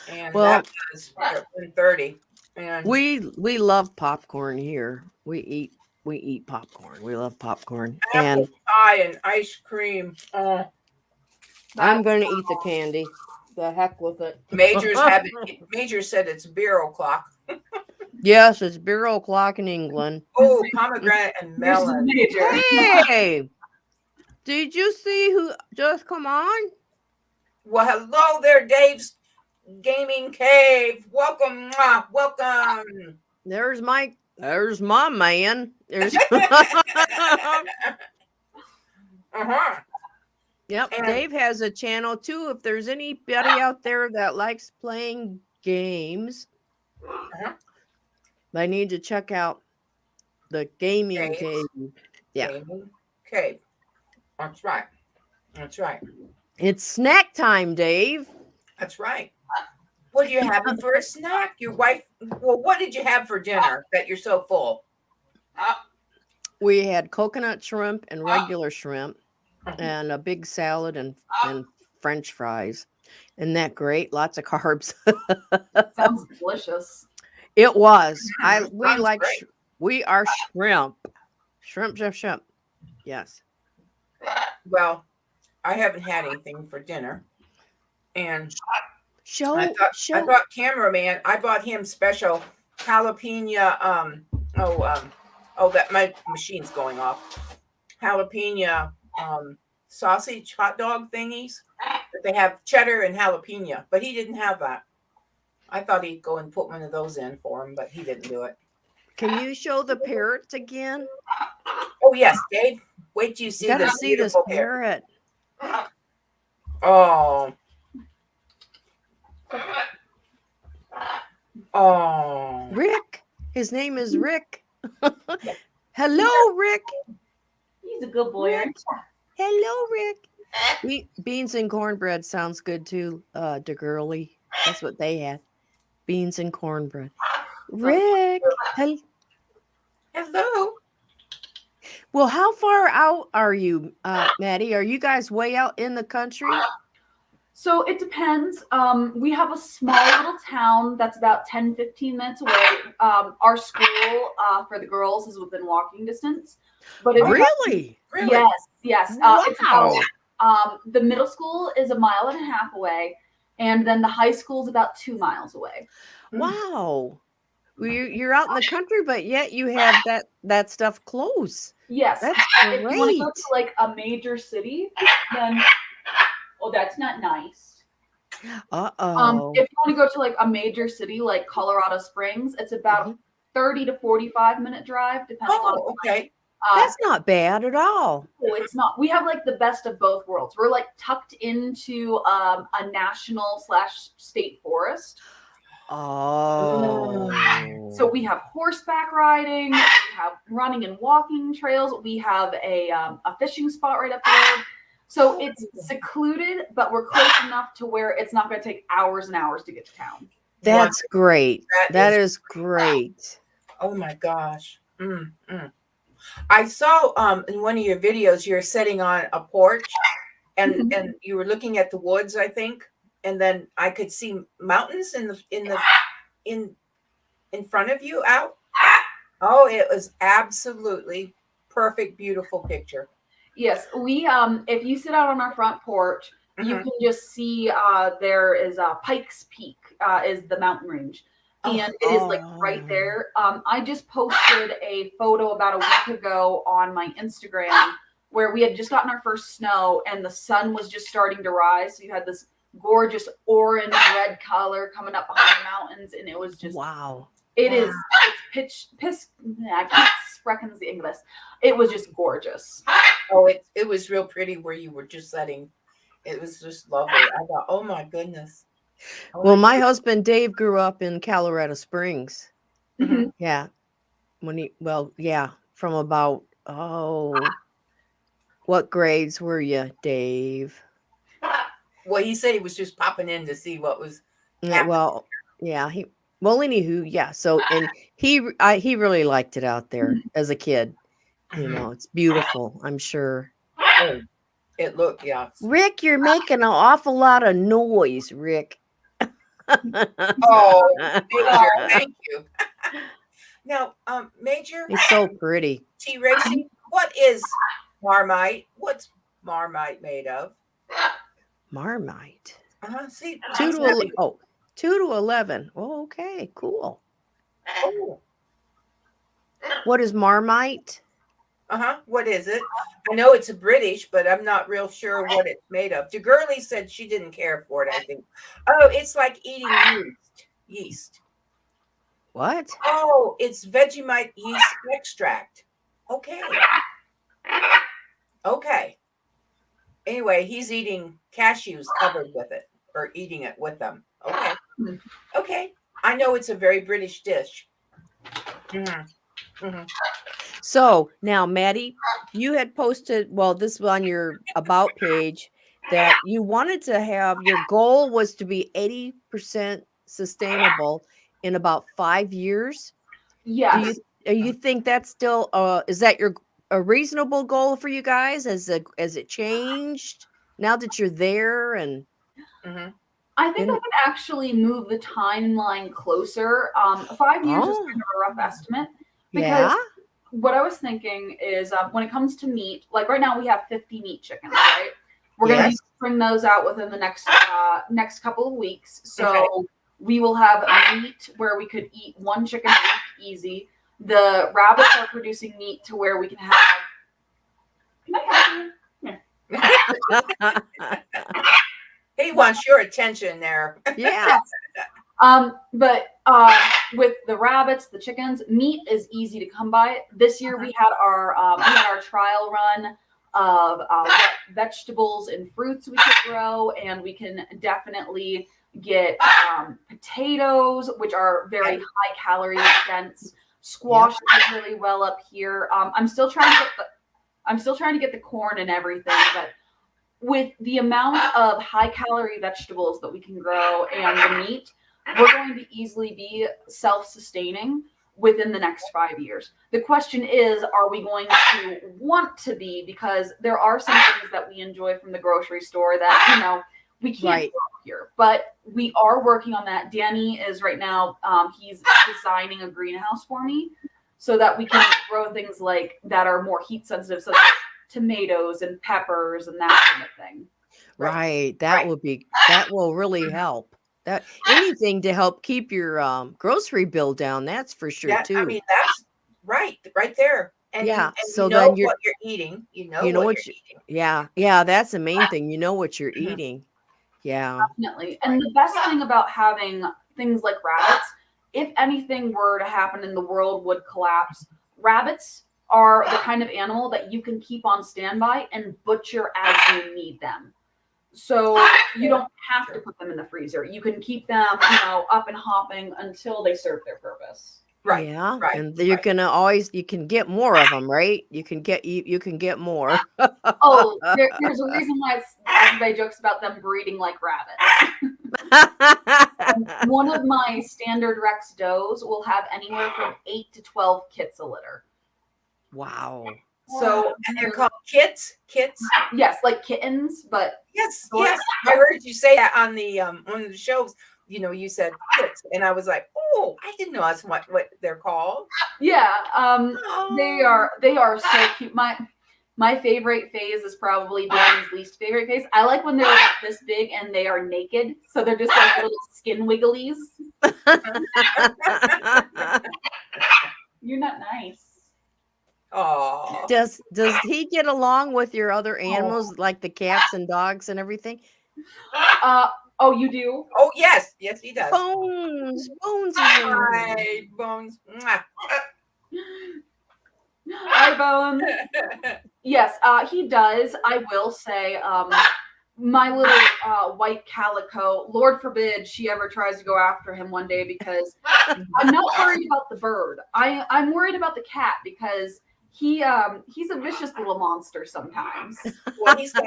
and that was at 1:30. And
we love popcorn here. We eat popcorn. We love popcorn.
Apple pie and ice cream. Oh,
I'm going to eat the candy. The heck with it.
Major said it's beer o'clock.
Yes, it's beer o'clock in England.
Oh, pomegranate and melon.
Hey, did you see who just come on?
Well, hello there, Dave's Gaming Cave. Welcome, welcome.
There's my man. There's Yep, and Dave has a channel too. If there's anybody out there that likes playing games, I need to check out the Gaming Cave. Yeah.
Gaming Cave. That's right. That's right.
It's snack time, Dave.
That's right. What are you having for a snack? Your wife, well, what did you have for dinner that you're so full?
We had coconut shrimp and regular shrimp and a big salad and French fries. Isn't that great? Lots of carbs.
Sounds delicious.
It was. We are shrimp. Shrimp. Yes.
Well, I haven't had anything for dinner. And I thought cameraman, I bought him special jalapeno that my machine's going off. Jalapeno sausage hot dog thingies. But they have cheddar and jalapeno, but he didn't have that. I thought he'd go and put one of those in for him, but he didn't do it.
Can you show the parrots again?
Oh yes, Dave. Wait till you see this beautiful parrot. Oh. Oh.
Rick. His name is Rick. Hello, Rick.
He's a good boy.
Rick. Hello, Rick. Beans and cornbread sounds good too, DeGurley. That's what they had. Beans and cornbread. Rick.
Hello.
Well, how far out are you, Maddie? Are you guys way out in the country?
So it depends. We have a small little town that's about 10, 15 minutes away. Our school for the girls is within walking distance. But if
Really?
Yes, yes. It's about
Wow.
the middle school is 1.5 miles away, and then the high school is about 2 miles away.
Wow. Well, you're out in the country, but yet you have that stuff close.
Yes.
That's
If you want to go
great.
to like a major city, then that's not nice.
Uh-oh.
If you want to go to like a major city like Colorado Springs, it's about 30 to 45-minute drive, depending on.
Oh, okay.
That's not bad at all.
No, it's not. We have like the best of both worlds. We're like tucked into a national/state forest.
Oh.
So we have horseback riding, we have running and walking trails, we have a fishing spot right up there. So it's secluded, but we're close enough to where it's not going to take hours and hours to get to town.
That's great. That is great.
Oh my gosh. I saw in one of your videos you're sitting on a porch and you were looking at the woods, I think, and then I could see mountains in front of you out. Oh, it was absolutely perfect, beautiful picture.
Yes, we if you sit out on our front porch, you can just see there is Pikes Peak is the mountain range. And it is like right there. I just posted a photo about a week ago on my Instagram where we had just gotten our first snow and the sun was just starting to rise. So you had this gorgeous orange red color coming up behind the mountains, and it was just
wow.
It's I can't sprechen the English. It was just gorgeous.
Oh, it was real pretty where you were just letting. It was just lovely. I thought, oh my goodness.
Well, my husband Dave grew up in Colorado Springs.
Mm-hmm.
Yeah. From about what grades were you, Dave?
Well, he said he was just popping in to see what was happening.
Well, yeah, anywho, yeah. So and he really liked it out there as a kid. You know, it's beautiful, I'm sure.
Oh, it looked, yeah.
Rick, you're making an awful lot of noise, Rick.
Oh, Major, thank you. Now, Major,
it's so pretty.
T Racing, what is Marmite? What's Marmite made of?
Marmite.
See,
2 to 11. Oh, okay, cool.
Oh.
What is Marmite?
What is it? I know it's a British, but I'm not real sure what it's made of. DeGurley said she didn't care for it, I think. Oh, it's like eating yeast.
What?
Oh, it's Vegemite yeast extract. Okay. Anyway, he's eating cashews covered with it, or eating it with them. Okay. I know it's a very British dish.
So now, Maddie, you had posted, this was on your about page, that you wanted to have, your goal was to be 80% sustainable in about 5 years.
Yes.
Do you think that's still, is that a reasonable goal for you guys? Has it changed now that you're there? And
I think I could actually move the timeline closer. 5 years is kind of a rough estimate. Because what I was thinking is when it comes to meat, like right now we have 50 meat chickens, right? We're going to bring those out within the next couple of weeks. So we will have a meat where we could eat one chicken a week easy. The rabbits are producing meat to where we can have. Can I have you?
He wants your attention there.
Yeah.
But with the rabbits, the chickens, meat is easy to come by. This year we had our trial run of what vegetables and fruits we could grow, and we can definitely get potatoes, which are very high calorie dense. Squash does really well up here. I'm still trying to get the corn and everything, but with the amount of high calorie vegetables that we can grow and the meat, we're going to easily be self-sustaining within the next 5 years. The question is, are we going to want to be? Because there are some things that we enjoy from the grocery store that, We can't
Right.
grow here, but we are working on that. Danny is right now, he's designing a greenhouse for me so that we can grow things like that are more heat sensitive, such as tomatoes and peppers and that kind of thing.
Right. That
Right.
will really help. That anything to help keep your grocery bill down, that's for sure
That, I
too.
mean, that's right there. And
Yeah.
you
So
know
then you're
what you're eating. You know
you know
what
what
you're
you
eating.
yeah, that's the main thing. You know what you're
Mhm.
eating. Yeah.
Definitely. And the best thing about having things like rabbits, if anything were to happen and the world would collapse, rabbits are the kind of animal that you can keep on standby and butcher as you need them. So you don't have to put them in the freezer. You can keep them, up and hopping until they serve their purpose.
Right.
Yeah.
Right.
And you're gonna always you can get more of them, right? You can get more.
Oh, there's a reason why everybody jokes about them breeding like rabbits. One of my standard Rex does will have anywhere from 8 to 12 kits a litter.
Wow.
So, and they're called kits.
Yes, like kittens, but
Yes. I heard you say that on the shows. You said kits, and I was like, oh, I didn't know that's what they're called.
yeah,
Oh.
they are so cute. My favorite phase is probably Danny's least favorite phase. I like when they're about this big and they are naked, so they're just like little skin wigglies. You're not nice.
Oh.
Does he get along with your other animals like the cats and dogs and everything?
Oh, you do?
Oh, yes, he does.
Bones is in there.
Hi, Bones. Mwah.
Hi, Bones. Yes, he does. I will say, my little white calico, Lord forbid she ever tries to go after him one day, because I'm not worried about the bird. I'm worried about the cat, because he's a vicious little monster sometimes.
Well, he's got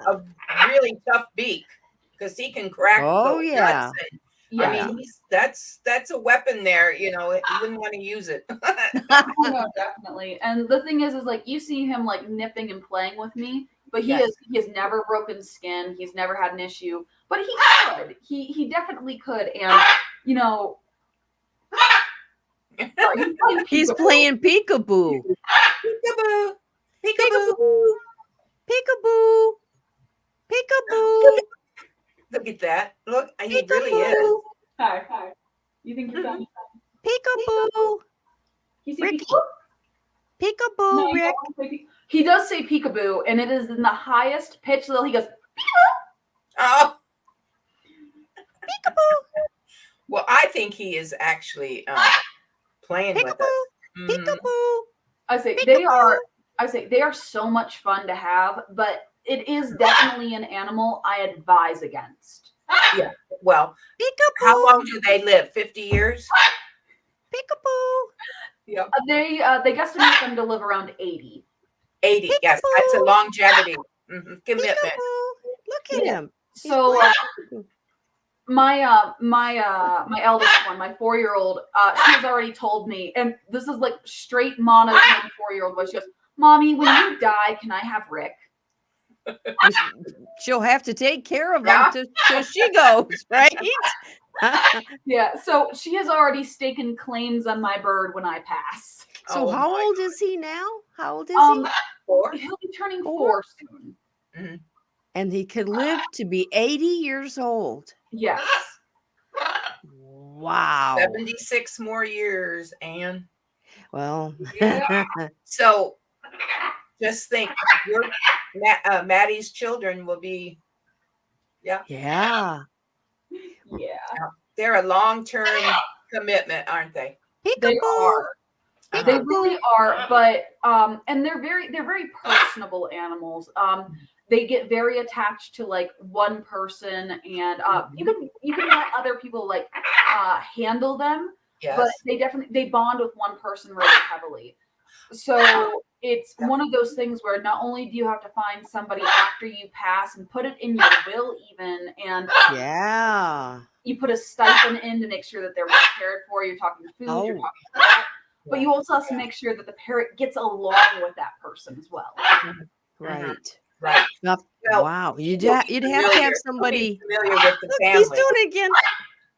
a really tough beak because he can crack
Oh,
those
yeah.
nuts. And,
Yeah.
I mean, that's a weapon there. You wouldn't want to use it.
Oh, no, definitely. And the thing is like you see him like nipping and playing with me, but he has never broken skin. He's never had an issue, but he could. He definitely could. And
He's playing peekaboo.
Peekaboo.
Peekaboo. Peekaboo. Peekaboo.
Look at that. Look, he
Peekaboo.
really is.
Hi. You think you're done?
Peekaboo.
You see
Ricky.
peekaboo?
Peekaboo,
No,
Rick.
he does say peekaboo, and it is in the highest pitch. So he goes,
Oh.
Peekaboo.
Well, I think he is actually playing with us.
Peekaboo.
I say they are so much fun to have, but it is definitely an animal I advise against.
Yeah. Well,
Peekaboo.
how long do they live? 50 years?
Peekaboo.
Yep.
They guesstimate them to live around 80.
80. Yes, that's a longevity commitment.
Peekaboo. Look at him.
So my eldest one, my 4-year-old, she's already told me, and this is like straight monotone 4-year-old voice. She goes, "Mommy, when you die, can I have Rick?"
She'll have to take care of him till she goes, right?
Yeah, so she has already staken claims on my bird when I pass.
So how old is he now? How old is he?
4.
He'll be turning 4 soon.
Mm-hmm.
And he could live to be 80 years old.
Yes.
Wow.
76 more years, Ann.
Well,
Yeah.
So just think, your Maddie's children will be,
yeah.
they're a long-term commitment, aren't they?
They are.
Uh-huh.
They really are, but and they're very personable animals. They get very attached to like one person, and you can let other people like handle them,
Yes.
but they bond with one person really heavily. So it's one of those things where not only do you have to find somebody after you pass and put it in your will even, and you put a stipend in to make sure that they're well cared for. You're talking food, you're talking that, but you also have to make sure that the parrot gets along with that person as well.
Right.
Right.
Well,
Well,
wow. You'd
he'll
have
be
to have
he'll be
somebody.
familiar with the
Look, he's
family.
doing it again.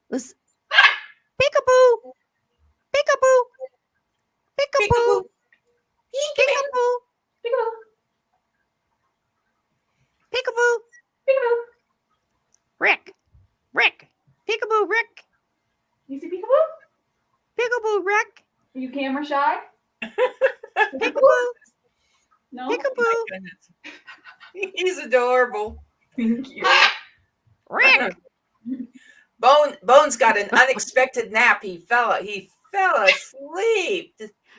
Listen. Peekaboo. Peekaboo. Peekaboo.
Peekaboo. Peekaboo.
Peekaboo.
Peekaboo.
Peekaboo.
Peekaboo.
Rick. Peekaboo, Rick.
You see peekaboo?
Peekaboo, Rick.
Are you camera shy?
Peekaboo.
No.
Peekaboo.
He's adorable.
Thank you.
Rick.
Bones got an unexpected nap. He fell asleep.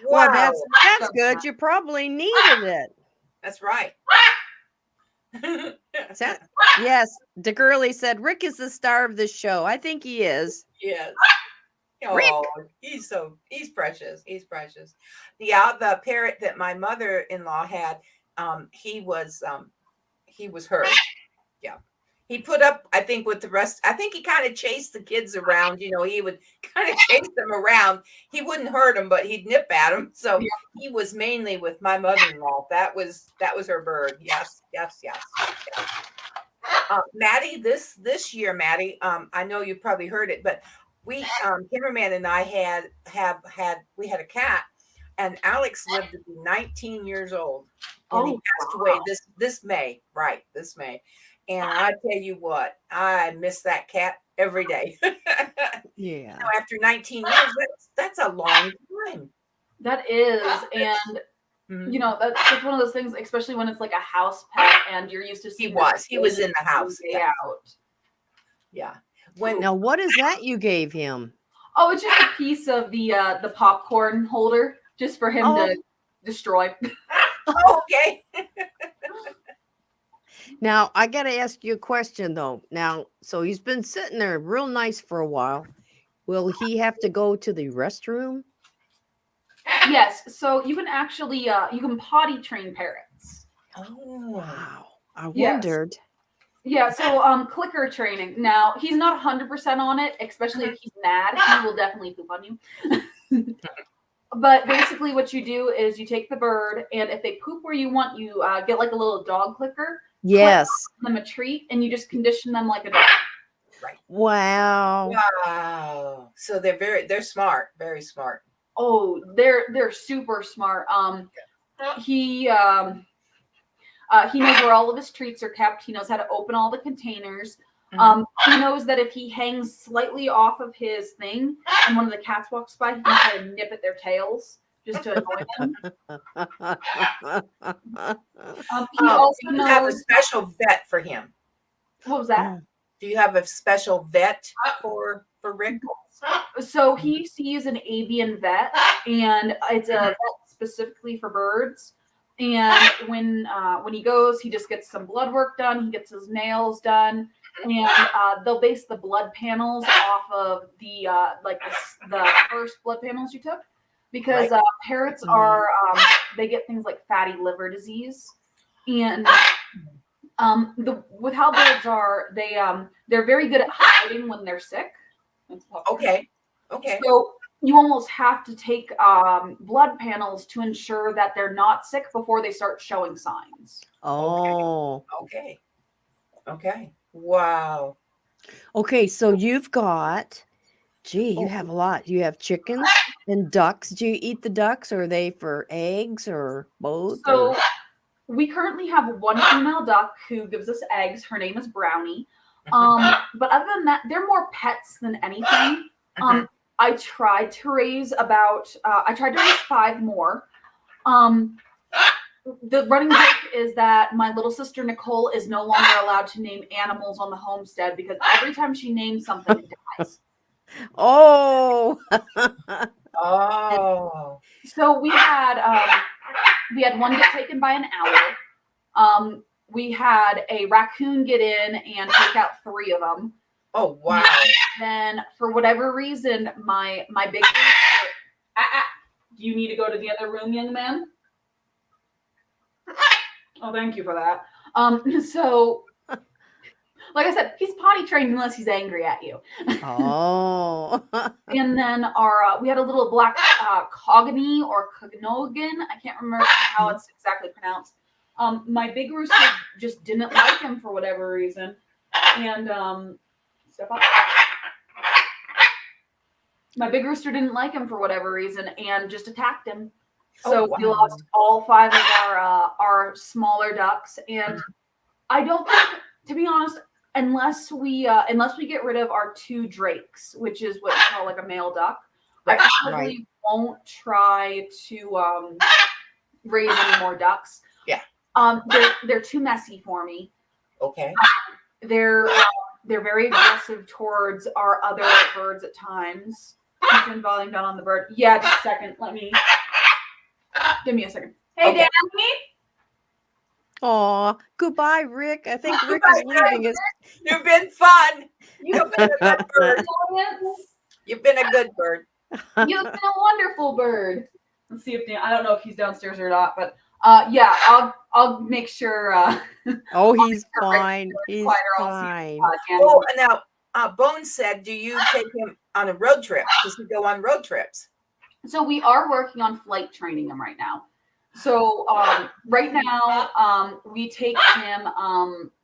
Wow.
Well, that's good. You probably needed it.
That's right.
Yes, the girlie said Rick is the star of this show. I think he is.
Yes.
Rick.
Oh, he's precious. He's precious. Yeah, the parrot that my mother-in-law had, he was hers. Yeah. He put up, I think, with the rest. I think he kind of chased the kids around. He would kind of chase them around. He wouldn't hurt them, but he'd nip at them. So he was mainly with my mother-in-law. That was her bird. Yes. Maddie, this year, Maddie, I know you probably heard it, but we, cameraman and I had a cat, and Alex lived to be 19 years old, and he passed away this May, right? This May. And I tell you what, I miss that cat every day.
Yeah.
After 19 years, that's a long time.
That is, and that's one of those things, especially when it's like a house pet and you're used to seeing.
He was in the house.
Out.
Yeah.
Now, what is that you gave him?
Oh, it's just a piece of the popcorn holder, just for him to destroy.
Okay.
Now, I got to ask you a question, though. Now, so he's been sitting there real nice for a while. Will he have to go to the restroom?
Yes. So you can actually, you can potty train parrots.
Oh,
wow. I wondered.
Yeah. So, clicker training. Now, he's not 100% on it, especially if he's mad. He will definitely poop on you. But basically what you do is you take the bird, and if they poop where you want, you get like a little dog clicker.
Yes.
Them a treat, and you just condition them like a dog.
Right.
Wow.
So they're smart, very smart.
Oh, they're super smart. He knows where all of his treats are kept. He knows how to open all the containers.
Mm-hmm.
He knows that if he hangs slightly off of his thing and one of the cats walks by, he can try to nip at their tails just to annoy them. He also
do you have a special vet for him?
What was that?
Do you have a special vet for Rick?
So he sees an avian vet, and it's a vet specifically for birds. And when he goes, he just gets some blood work done. He gets his nails done, and they'll base the blood panels off of the first blood panels you took, because parrots are they get things like fatty liver disease, and with how birds are, they're very good at hiding when they're sick.
Okay.
So you almost have to take blood panels to ensure that they're not sick before they start showing signs.
Oh.
Okay. Wow.
Okay, so you've got, you have a lot. You have chickens and ducks. Do you eat the ducks, or are they for eggs, or both?
So we currently have one female duck who gives us eggs. Her name is Brownie. But other than that, they're more pets than anything. I tried to raise 5 more. The running joke is that my little sister Nicole is no longer allowed to name animals on the homestead, because every time she names something, it dies.
Oh.
So we had one get taken by an owl. We had a raccoon get in and take out 3 of them.
Oh, wow.
Then, for whatever reason, my big do you need to go to the other room, young man? Oh, thank you for that. So, like I said, he's potty trained unless he's angry at you.
Oh.
And then we had a little black Cogony or Cognogan. I can't remember how it's exactly pronounced. My big rooster just didn't like him for whatever reason, and step up. My big rooster didn't like him for whatever reason and just attacked him. So we lost all 5 of our smaller ducks, and I don't think, to be honest, unless we get rid of our 2 drakes, which is what you call like a male duck, I probably won't try to raise any more ducks.
Yeah.
They're too messy for me.
Okay.
They're very aggressive towards our other birds at times. Turn volume down on the bird. Yeah, just a second. Give me a second. Hey,
Okay.
Danny.
Aw, goodbye, Rick. I think Rick is leaving us.
You've been fun. You've been a good bird. You've been a good bird.
You've been a wonderful bird. Let's see if I don't know if he's downstairs or not, but yeah, I'll make sure.
Oh, he's fine. He's fine.
Oh, and now Bones said, do you take him on a road trip? Does he go on road trips?
So we are working on flight training him right now. So right now we take him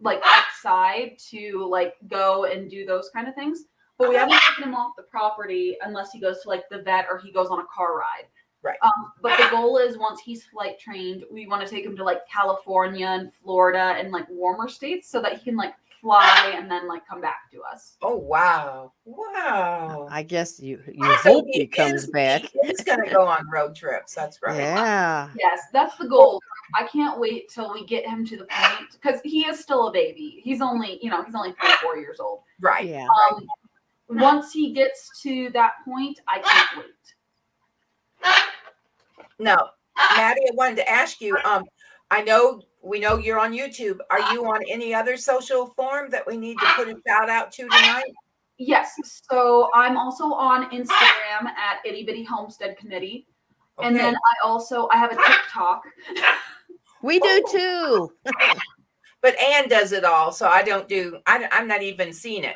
like outside to like go and do those kind of things. But we haven't taken him off the property unless he goes to like the vet or he goes on a car ride.
Right.
But the goal is once he's flight trained, we want to take him to like California and Florida and like warmer states so that he can like fly and then like come back to us.
Oh, wow. Wow.
I guess you
So
hope he comes back.
He's going to go on road trips. That's right.
Yeah.
Yes, that's the goal. I can't wait till we get him to the point because he is still a baby. He's only 4 years old.
Right.
Yeah.
Once he gets to that point, I can't wait.
Now, Maddie, I wanted to ask you, we know you're on YouTube. Are you on any other social forum that we need to put a shout out to tonight?
Yes. So I'm also on Instagram at Itty Bitty Homestead Committee.
Okay.
And then I have a TikTok.
We do too.
But Ann does it all, so I'm not even seeing it.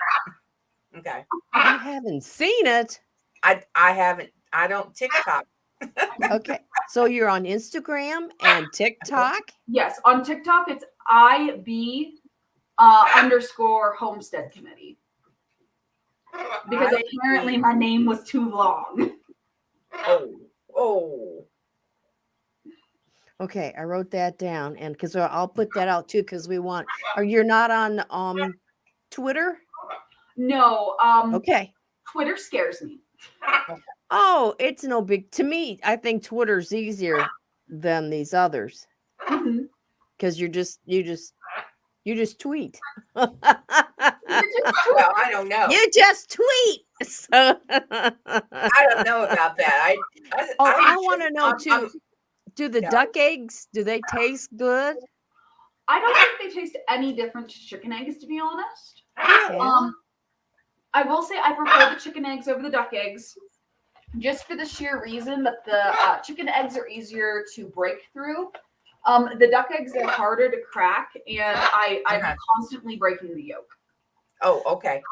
Okay.
I haven't seen it.
I haven't. I don't TikTok.
Okay. So you're on Instagram and TikTok?
Yes. On TikTok, it's IB _ Homestead Committee. Because apparently my name was too long.
Oh.
Okay, I wrote that down, and because I'll put that out too, because we want. You're not on Twitter?
No.
Okay.
Twitter scares me.
Oh, it's no big to me. I think Twitter's easier than these others because you just tweet.
Well, I don't know.
You just tweet. So
I don't know about that.
I want to know too. Do the duck eggs? Do they taste good?
I don't think they taste any different to chicken eggs, to be honest.
Yeah.
I will say I prefer the chicken eggs over the duck eggs, just for the sheer reason that the chicken eggs are easier to break through. The duck eggs are harder to crack, and I'm constantly breaking the yolk.
Oh, okay.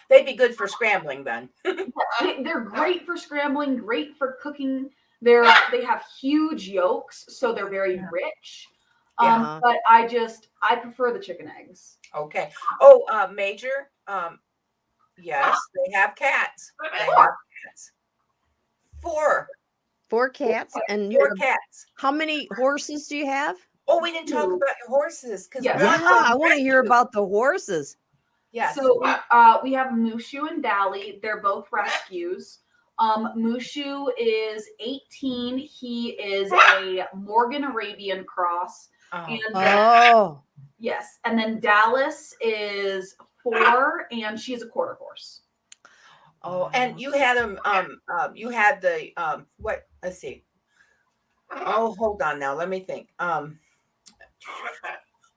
They'd be good for scrambling then.
They're great for scrambling, great for cooking. They have huge yolks, so they're very rich. But I prefer the chicken eggs.
Okay. Oh, Major. Yes, they have cats.
Four cats, and
Four cats.
How many horses do you have?
Oh, we didn't talk about your horses because
I want to hear about the horses.
Yes.
So we have Mushu and Dally. They're both rescues. Mushu is 18. He is a Morgan Arabian cross. And yes. And then Dallas is 4, and she's a quarter horse.
Oh, and you had them. You had the what? Let's see. Oh, hold on now. Let me think.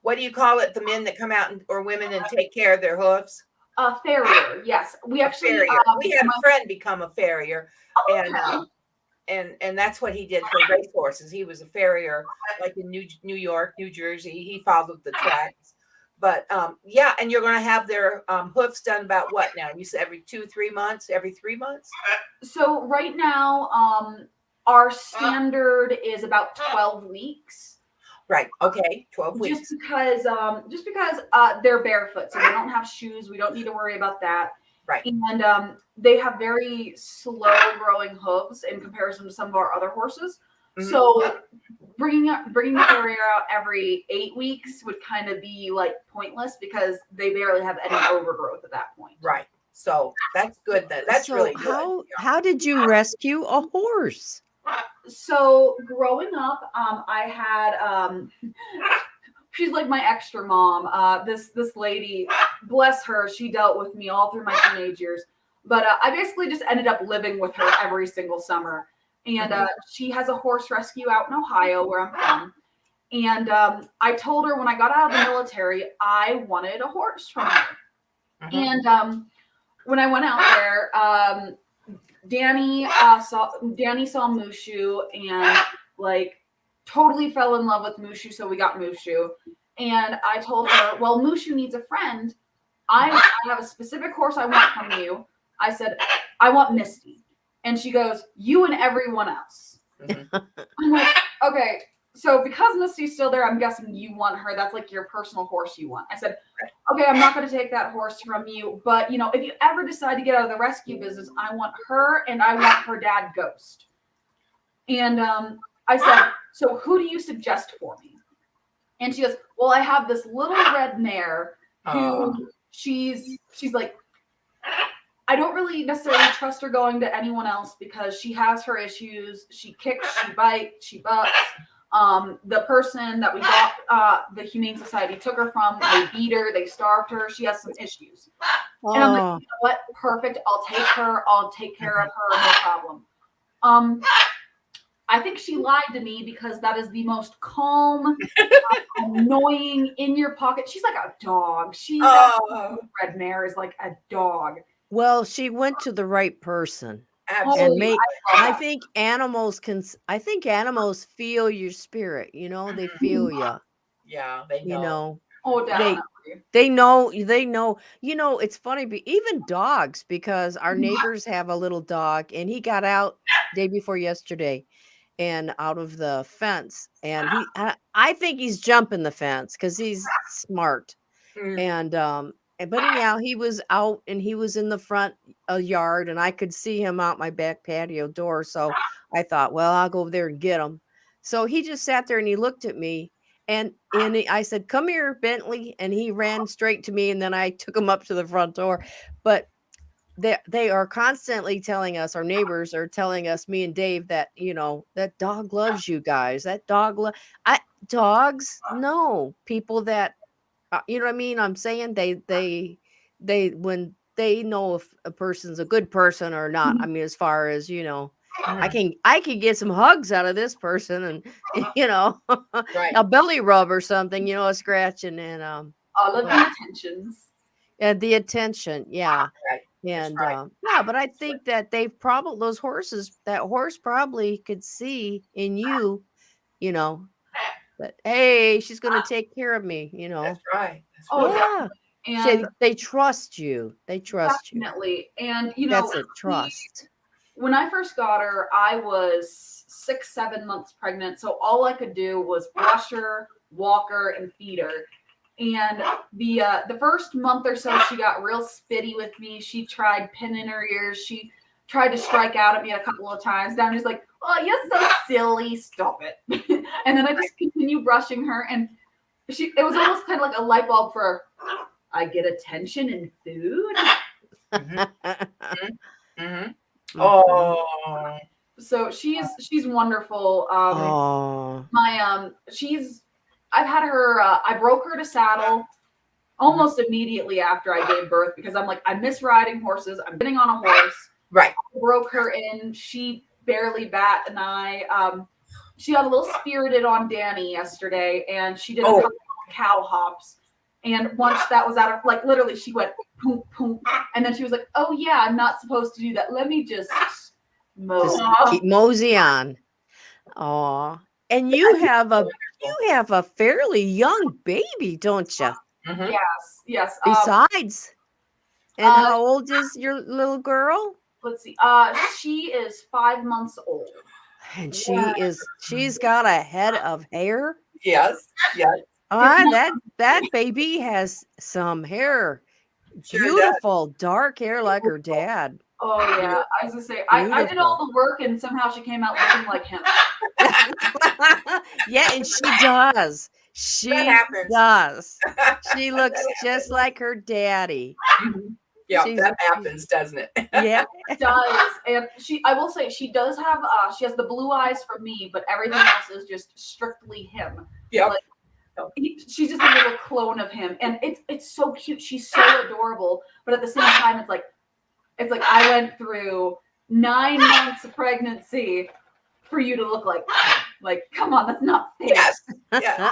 What do you call it? The men that come out or women and take care of their hoofs?
Farrier. Yes, we actually
we had a friend become a farrier, and that's what he did for race horses. He was a farrier, like in New York, New Jersey. He followed the tracks. But yeah, and you're going to have their hoofs done about what now? You said every 2-3 months, every 3 months?
So right now, our standard is about 12 weeks.
Right. Okay. 12 weeks.
Just because they're barefoot, so they don't have shoes. We don't need to worry about that.
Right.
And they have very slow growing hooves in comparison to some of our other horses.
Mhm.
So bringing the farrier out every 8 weeks would kind of be like pointless because they barely have any overgrowth at that point.
Right. So that's good. That's
So
really good.
how did you rescue a horse?
So growing up, I had she's like my extra mom. This lady, bless her, she dealt with me all through my teenage years. But I basically just ended up living with her every single summer. And she has a horse rescue out in Ohio, where I'm from. And I told her when I got out of the military, I wanted a horse from her. And when I went out there, Danny saw Mushu and like totally fell in love with Mushu, so we got Mushu. And I told her, well, Mushu needs a friend. I have a specific horse I want from you. I said, I want Misty. And she goes, you and everyone else. I'm like, okay. So because Misty's still there, I'm guessing you want her. That's like your personal horse you want. I said, okay, I'm not going to take that horse from you. But, you know, if you ever decide to get out of the rescue business, I want her and I want her dad Ghost. And I said, so who do you suggest for me? And she goes, well, I have this little red mare who she's like, I don't really necessarily trust her going to anyone else because she has her issues. She kicks, she bites, she bucks. The person that we got the Humane Society took her from, they beat her, they starved her. She has some issues. And I'm like, you know what? Perfect. I'll take her. I'll take care of her. No problem. I think she lied to me because that is the most calm, annoying, in your pocket. She's like a dog. Red mare is like a dog.
Well, she went to the right person.
Absolutely.
And I think animals feel your spirit, you know, they feel you.
Yeah, they know.
You know.
Oh, definitely.
They know, you know, it's funny, but even dogs, because our neighbors have a little dog and he got out day before yesterday and out of the fence. And I think he's jumping the fence because he's smart. And but anyhow, he was out and he was in the front yard and I could see him out my back patio door. So I thought, well, I'll go over there and get him. So he just sat there and he looked at me and I said, come here, Bentley. And he ran straight to me. And then I took him up to the front door. But they are constantly telling us, our neighbors are telling us, me and Dave, that, you know, that dog loves you guys. That dog, dogs, no, people that, you know what I mean? I'm saying they when they know if a person's a good person or not. I mean, as far as, you know, I can get some hugs out of this person and you know, a belly rub or something, you know, a scratching and
all of the attentions.
And the attention, yeah.
Right.
And yeah, but I think that they've probably that horse probably could see in you, you know, that, hey, she's going to take care of me, you know.
That's right.
Yeah.
And
they trust you. They trust
definitely. And, you know,
that's it, trust.
When I first got her, I was 6-7 months pregnant. So all I could do was brush her, walk her, and feed her. And the first month or so, she got real spitty with me. She tried pinning her ears. She tried to strike out at me a couple of times. Then I'm just like, oh, you're so silly. Stop it. And then I just continue brushing her. And it was almost kind of like a light bulb for her. I get attention and food.
Oh.
So she's wonderful. I've had her, I broke her to saddle almost immediately after I gave birth because I'm like, I miss riding horses. I'm getting on a horse.
Right.
I broke her in. She barely bat an eye. She got a little spirited on Danny yesterday and she did a couple of cow hops. And once that was out of, like, literally she went poom, poom. And then she was like, oh yeah, I'm not supposed to do that. Let me just
keep mosey on. Aw. And you have a fairly young baby, don't you?
Yes.
Besides, and how old is your little girl?
Let's see. She is 5 months old.
And she's got a head of hair.
Yes. Yes.
That baby has some hair.
Sure does.
Beautiful dark hair like her dad.
Oh yeah, I was gonna say I did all the work and somehow she came out looking like him.
Yeah, and she does. She
happens.
does. She looks just like her daddy.
Yeah,
She's-
that happens, doesn't it?
Yeah.
It does, and I will say she does have she has the blue eyes for me, but everything else is just strictly him.
Yep.
Like, she's just a little clone of him, and it's so cute. She's so adorable, but at the same time, it's like I went through 9 months of pregnancy for you to look like come on, that's not fair.
Yes. Yeah.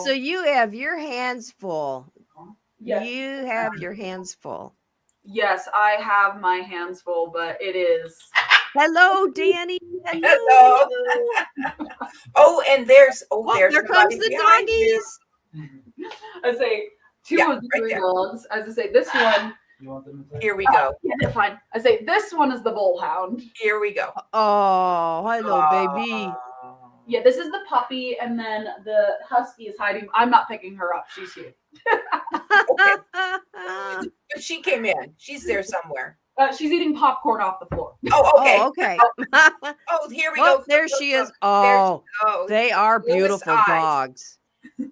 So you have your hands full.
Yes.
You have your hands full.
Yes, I have my hands full, but it is.
Hello, Danny.
Hello. And there's
there comes the doggies.
I say two of the 3 dogs. As I say, this one.
You want them to
Here we go.
Yeah, they're fine. I say this one is the bullhound.
Here we go.
Oh, hello, baby.
Yeah, this is the puppy, and then the husky is hiding. I'm not picking her up. She's here.
Okay. But she came in. She's there somewhere.
She's eating popcorn off the floor.
Oh, okay.
Oh, okay.
Here we
Oh,
go.
there she is. Oh,
Oh,
they are
Bluest
beautiful
eyes.
dogs.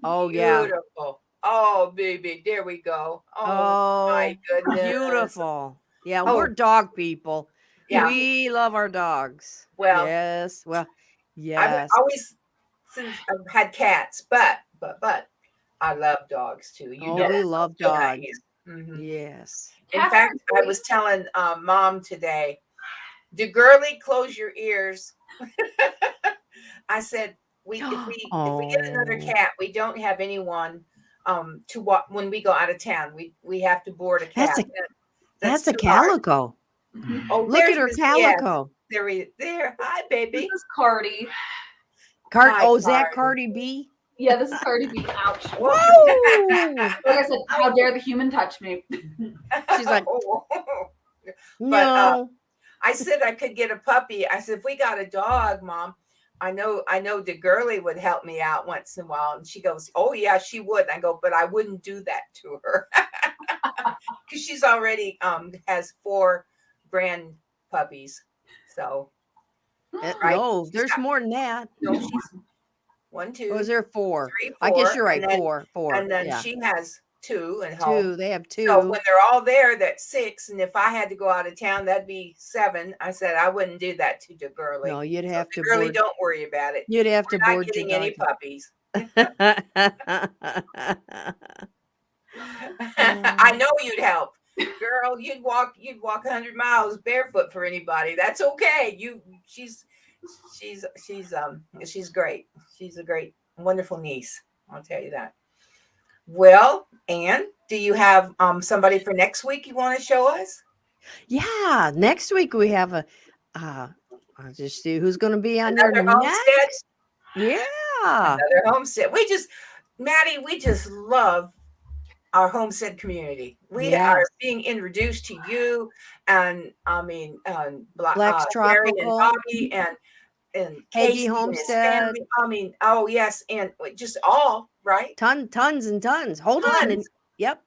Oh, yeah.
Beautiful. Oh, baby. There we go. Oh,
Oh,
my goodness.
beautiful. Yeah,
Oh.
we're dog people.
Yeah.
We love our dogs.
Well,
yes. Well,
I've
yes.
always since I've had cats, but I love dogs too.
We love
So nice.
dogs.
Mhm.
Yes.
In fact, I was telling Mom today, do girly close your ears? I said, if we get another cat, we don't have anyone to walk when we go out of town. We have to board a cat.
That's a
too hard.
calico.
Oh,
Look at her
there's Miss- yes,
calico.
there. Hi, baby.
This is Cardi.
Hi,
Is that
Cardi.
Cardi B?
Yeah, this is Cardi B. Ouch.
Whoa!
Like I said, how dare the human touch me?
She's like,
But,
no.
I said I could get a puppy. I said, if we got a dog, Mom, I know the girly would help me out once in a while. And she goes, oh yeah, she would. I go, but I wouldn't do that to her. Because she's already has 4 grand puppies. So right?
No,
She's
there's
got-
more than that.
no, she's 1, 2,
Or is there 4?
3, 4.
I guess you're right.
And then,
4.
And then
yeah.
she has 2 at home.
2. They have 2.
So when they're all there, that's 6. And if I had to go out of town, that'd be 7. I said I wouldn't do that to the girly.
No, you'd have to
Girly,
board.
don't worry about it.
You'd have to
We're not
board
getting
your
any
dog.
puppies. I know you'd help. Girl, you'd walk 100 miles barefoot for anybody. That's okay. She's great. She's a great, wonderful niece. I'll tell you that. Well, Ann, do you have somebody for next week you want to show us?
Yeah, next week we have a I'll just see who's going to be on
Another
your
homestead?
next. Yeah.
Another homestead. Maddie, we just love our homestead community. We
Yes.
are being introduced to you and
Black's
Larry and
Tropical.
Bobby and
Peggy
Casey and his
Homestead.
family. Oh yes, and just all right.
Tons and tons. Hold on.
Tons.
And, yep.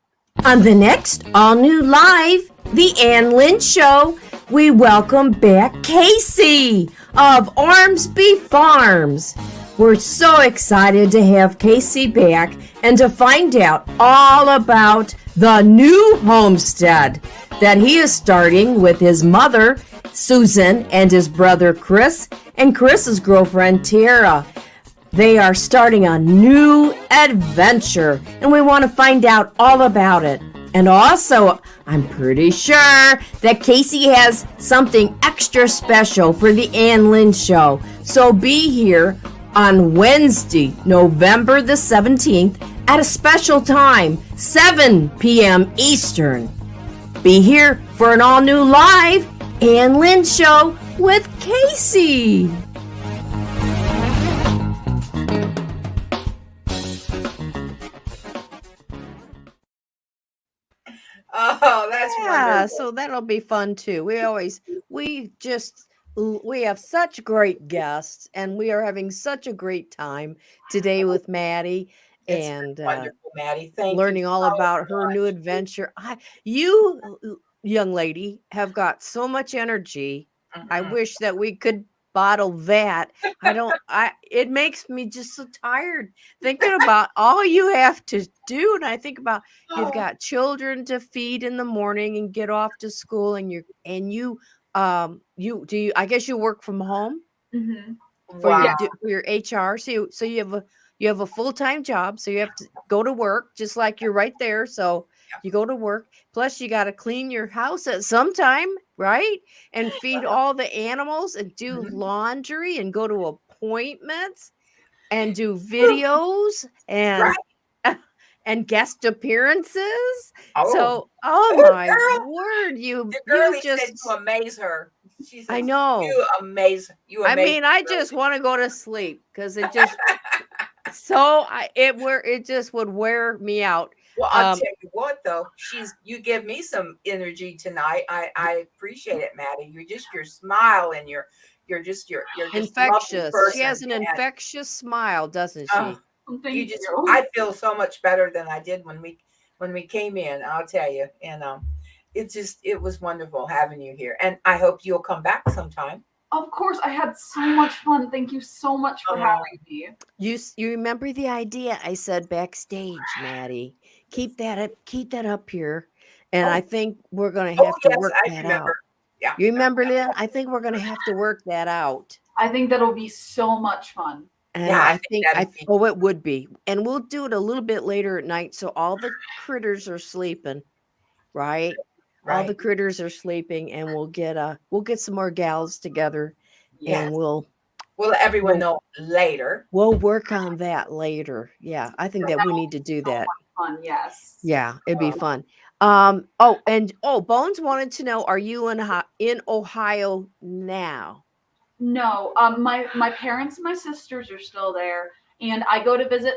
On the next all new live, The Ann Lynn Show, we welcome back Casey of Ormsby Farms. We're so excited to have Casey back and to find out all about the new homestead that he is starting with his mother, Susan, and his brother, Chris, and Chris's girlfriend, Tara. They are starting a new adventure, and we want to find out all about it. And also, I'm pretty sure that Casey has something extra special for the Ann Lynn Show. So be here on Wednesday, November the 17th at a special time, 7 p.m. Eastern. Be here for an all-new live Ann Lynn Show with Casey.
Oh, that's
Yeah,
wonderful.
so that'll be fun too. We just
We have such great guests, and we are having such a great time today with Maddie
It's been
and
wonderful, Maddie. Thank you
learning all
so
about her new
much.
adventure. You, young lady, have got so much energy. I
Mhm.
wish that we could bottle that. It makes me just so tired thinking about all you have to do. And I think about you've
Oh,
got children to feed in the morning and get off to school, and I guess you work from home
Mm-hmm.
for
wow.
for your HR. So you have a full-time job, so you have to go to work just like you're right there. So you go to work. Plus you got to clean your house at some time, right? And feed all the animals and do
Mhm.
laundry and go to appointments and do videos
Right.
and guest appearances.
Oh,
So, oh
oh,
my
girl.
word,
The
you
girlie said you
just
amaze her. She
I
says,
know.
you
I
amaze
mean, I
her,
just want to go to sleep because it just would wear me out.
well, I'll
Um,
tell you what, though, you give me some energy tonight. I appreciate it, Maddie. Your smile and you're just lovely
infectious. She
person,
has an
and
infectious smile, doesn't
oh,
she?
Thank you.
I feel so much better than I did when we came in. I'll tell you, and it was wonderful having you here, and I hope you'll come back sometime.
Of course, I had so much fun. Thank you so much for having me.
You remember the idea I said backstage, Maddie? Keep that up here, and I
Oh,
think we're gonna
oh
have to
yes,
work
I
that
remember.
out.
Yeah.
You remember that? I think we're gonna have to work that out.
I think that'll be so much fun.
And
Yeah, I
I
think
think
that'd be
it would be. And we'll do it a little bit later at night so all the critters are sleeping, right? All the
right.
critters are sleeping and we'll get some more gals together and
Yes.
we'll
We'll let everyone
we'll
know later.
we'll work on that later. Yeah, I think that we
That'll
need to
be
do
so
that.
much fun. Yes.
Yeah, it'd be
Uh,
fun. Bones wanted to know, are you in Ohio now?
no, my parents and my sisters are still there, and I go to visit.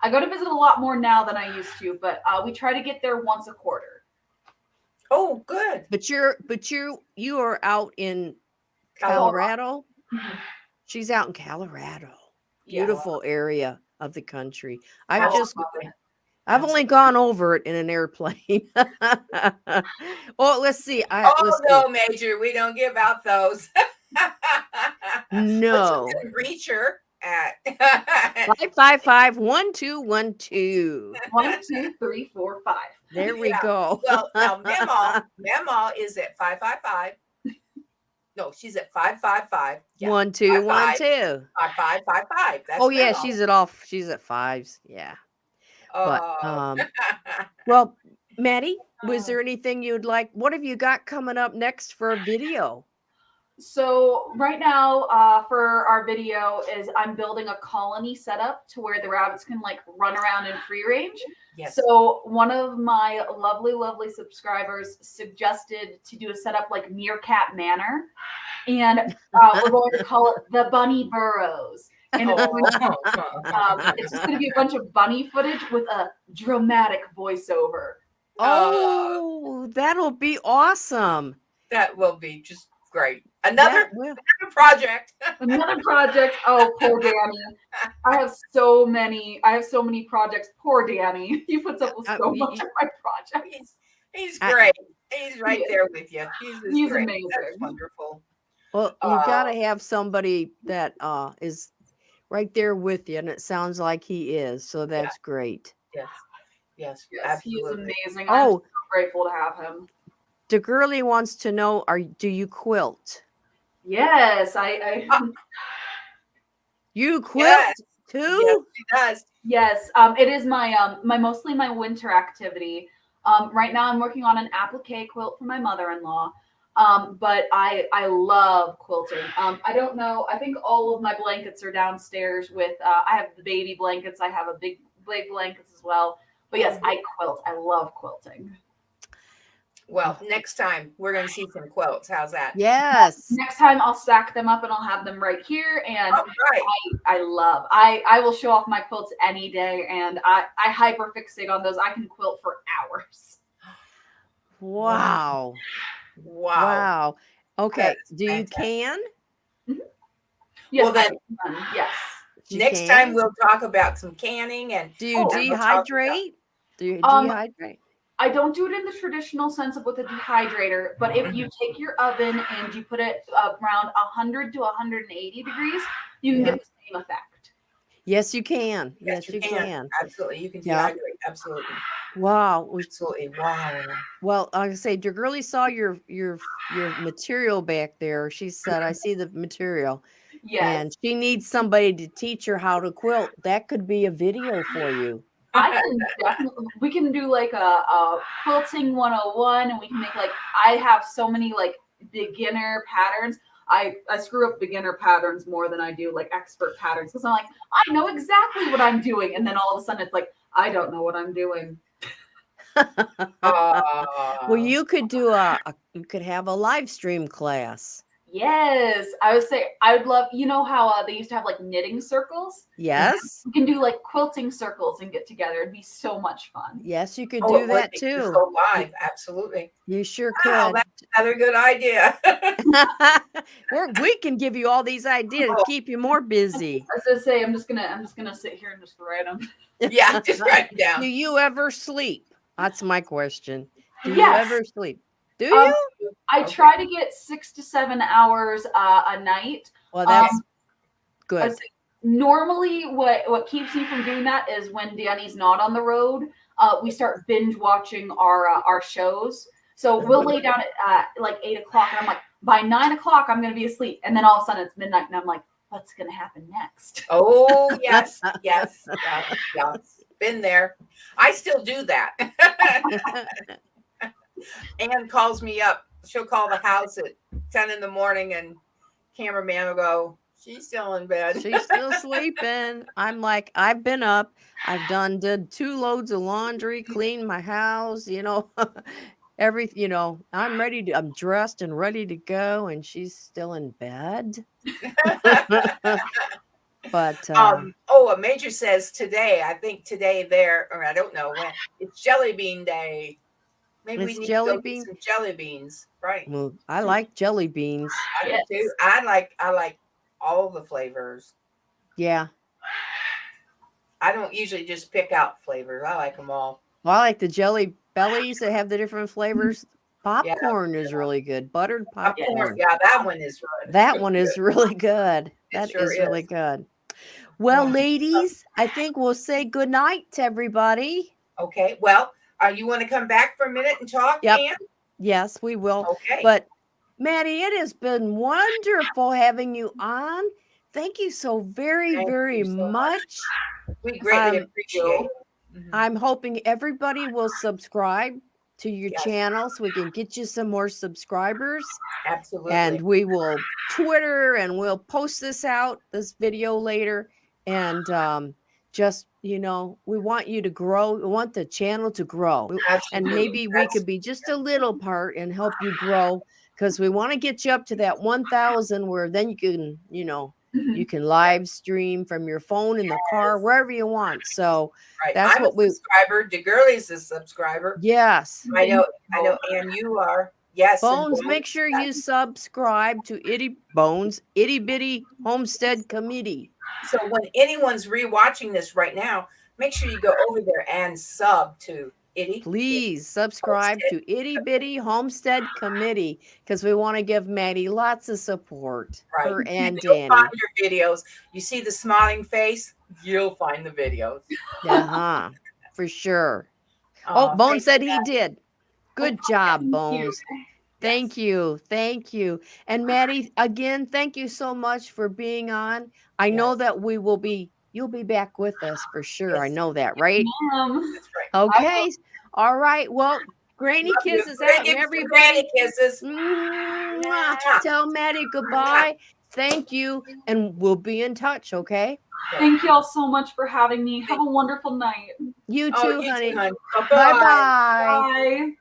I go to visit a lot more now than I used to, but we try to get there once a quarter.
Oh, good.
You are out in
Colorado.
Colorado?
Mhm.
She's out in Colorado.
Yes,
Beautiful area of the country.
I love it.
I've only
Absolutely.
gone over it in an airplane. Oh, let's see.
Oh
Let's see.
no, Major, we don't give out those. But you
No.
can reach her at
555-1212.
1, 2, 3, 4, 5.
There we
yeah.
go.
Well, now Mema is at 555. No, she's at 555. Yeah. 55
1212.
5555.
Oh
That's
yeah,
Memo.
she's at fives. Yeah. But
Oh.
well, Maddie, was
Oh.
there anything you'd like? What have you got coming up next for a video?
So right now, for our video, is I'm building a colony setup to where the rabbits can like run around in free range.
Yes.
So one of my lovely, lovely subscribers suggested to do a setup like Meerkat Manor, and we're going to call it the Bunny Burrows. And it's just going to be a bunch of bunny footage with a dramatic voiceover.
Oh, that'll be awesome.
That will be just great.
That
Another
will.
project.
Another project. Oh, poor Danny. I have so many projects. Poor Danny. He puts up with so much of my projects.
He's
I-
great. He's right there with you.
He's
great.
amazing.
That's wonderful.
Well, you got to have somebody that is right there with you, and it sounds like he is. So that's great.
Yes. Yes.
Yes, he is
Absolutely.
amazing. I'm
Oh,
so grateful to have him.
the girlie wants to know: do you quilt?
Yes,
You quilt
Yes.
too?
Yes, she does.
Yes, it is my mostly my winter activity. Right now I'm working on an applique quilt for my mother-in-law. But I love quilting. I don't know. I think all of my blankets are downstairs with I have the baby blankets. I have a big blankets as well. But yes, I quilt. I love quilting.
Well, next time we're going to see some quilts. How's that?
Yes.
Next time I'll stack them up and I'll have them right here. And
All right.
I will show off my quilts any day, and I hyper fixate on those. I can quilt for hours.
Wow.
Wow.
Okay.
That is
Do you
fantastic.
can?
Yes,
Well, then
yes.
She
next
can?
time we'll talk about some canning and
Do you
and we'll talk about-
dehydrate? Do you
Um,
dehydrate?
I don't do it in the traditional sense of with a dehydrator, but if you take your oven and you put it around 100 to 180 degrees, you can
Yeah.
get the same effect.
Yes, you can.
Yes, you can. Absolutely. You can
Yeah.
dehydrate. Absolutely.
Wow.
Absolutely. Wow.
Well, like I say, Girly saw your material back there. She said, "I see the material,"
Yes.
and she needs somebody to teach her how to quilt. That could be a video for you.
I can definitely, we can do like a quilting 101, and we can make like, I have so many like beginner patterns. I screw up beginner patterns more than I do like expert patterns, because I'm like, I know exactly what I'm doing. And then all of a sudden it's like, I don't know what I'm doing.
Well, you could do you could have a live stream class.
Yes, I would say I would love. You know how they used to have like knitting circles?
Yes.
We can do like quilting circles and get together. It'd be so much fun.
Yes, you could
Oh,
do
it would
that
be
too.
Go live. Absolutely.
You sure
Wow,
could.
that's another good idea.
We can give you all these ideas to keep you more busy.
I was gonna say I'm just gonna sit here and just write them.
Yeah, just write it
Do
down.
you ever sleep? That's my question. Do you
Yes.
ever sleep? Do you?
I try to get 6 to 7 hours a night.
Well, that's good.
Normally, what keeps me from doing that is when Danny's not on the road. We start binge watching our shows. So we'll lay down at like 8 o'clock, and I'm like, by 9 o'clock, I'm gonna be asleep. And then all of a sudden it's midnight, and I'm like, what's gonna happen next?
Oh, yes, yes, yes. Been there. I still do that. Ann calls me up. She'll call the house at 10 in the morning, and cameraman will go, she's still in bed.
She's still sleeping. I'm like, I've been up. I've did 2 loads of laundry, cleaned my house, I'm dressed and ready to go, and she's still in bed. But
a major says today, I think today there, or I don't know when, it's jelly bean day. Maybe we need to go get some jelly beans. Right.
Well, I like jelly beans.
I do too. I like all the flavors.
Yeah.
I don't usually just pick out flavors. I like them all.
Well, I like the jelly bellies that have the different flavors. Popcorn is really good. Buttered popcorn.
Yeah, that one is good.
That one is really good. That is really good. Well, ladies, I think we'll say good night to everybody.
Okay. Well, you want to come back for a minute and talk, Ann?
Yes, we will.
Okay.
But Maddie, it has been wonderful having you on. Thank you so very much.
We greatly appreciate it.
I'm hoping everybody will subscribe to your channel so we can get you some more subscribers.
Absolutely.
And we will Twitter, and we'll post this video later. And we want you to grow. We want the channel to grow. And maybe we could be just a little part and help you grow, because we want to get you up to that 1,000 where then you can, you can live stream from your phone in the car, wherever you want. So that's
I'm
what
a subscriber. DeGurley's a subscriber.
Yes.
I know, and you are. Yes.
Bones, make sure you subscribe to Bones Itty Bitty Homestead Committee.
So when anyone's rewatching this right now, make sure you go over there and sub to Itty.
Please subscribe to Itty Bitty Homestead Committee, because we want to give Maddie lots of support. Her and Danny.
You'll find your videos. You see the smiling face, you'll find the videos.
For sure. Bones said he did. Good job, Bones. Thank you. And Maddie, again, thank you so much for being on. I know that you'll be back with us for sure. Yes. I know that, right?
That's right.
Okay. All right. Well, granny kisses out, and everybody.
Granny kisses.
Tell Maddie goodbye. Thank you, and we'll be in touch. Okay.
Thank you all so much for having me. Have a wonderful night.
You too, honey.
Bye
bye.
Bye.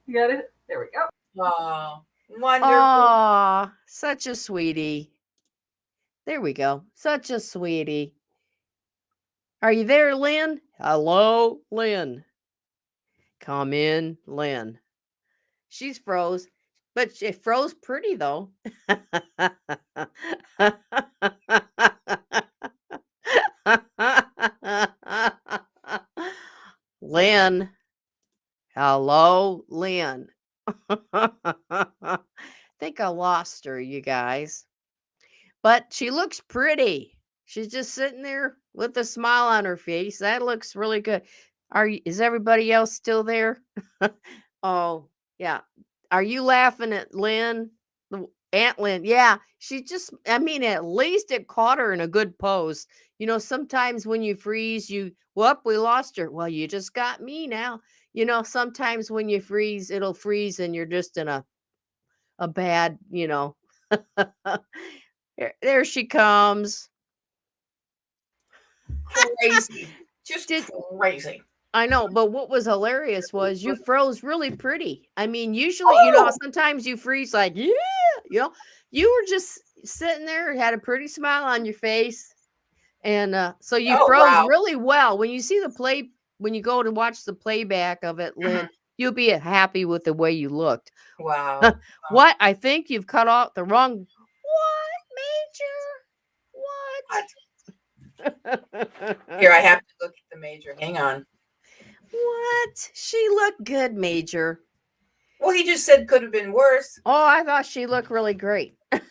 You got it. There we go.
Oh, wonderful.
Oh, such a sweetie. There we go. Such a sweetie. Are you there, Lynn? Hello, Lynn. Come in, Lynn. She's froze. But it froze pretty though. Lynn. Hello, Lynn. Think I lost her, you guys. But she looks pretty. She's just sitting there with a smile on her face. That looks really good. Is everybody else still there? Oh, yeah. Are you laughing at Lynn? Aunt Lynn. Yeah, she just I mean, at least it caught her in a good pose. Sometimes when you freeze, whoop, we lost her. Well, you just got me now. Sometimes when you freeze, it'll freeze and you're just in a bad. There she comes.
Crazy. Just crazy.
I know, but what was hilarious was you froze really pretty. I mean, usually, sometimes you freeze like, yeah, you were just sitting there, had a pretty smile on your face. And so you froze really well. When you see when you go to watch the playback of it, Lynn, you'll be happy with the way you looked.
Wow.
What? I think you've cut off the wrong. What, Major? What?
Here, I have to look at the Major. Hang on.
What? She looked good, Major.
Well, he just said could have been worse.
Oh, I thought she looked really great.
Well,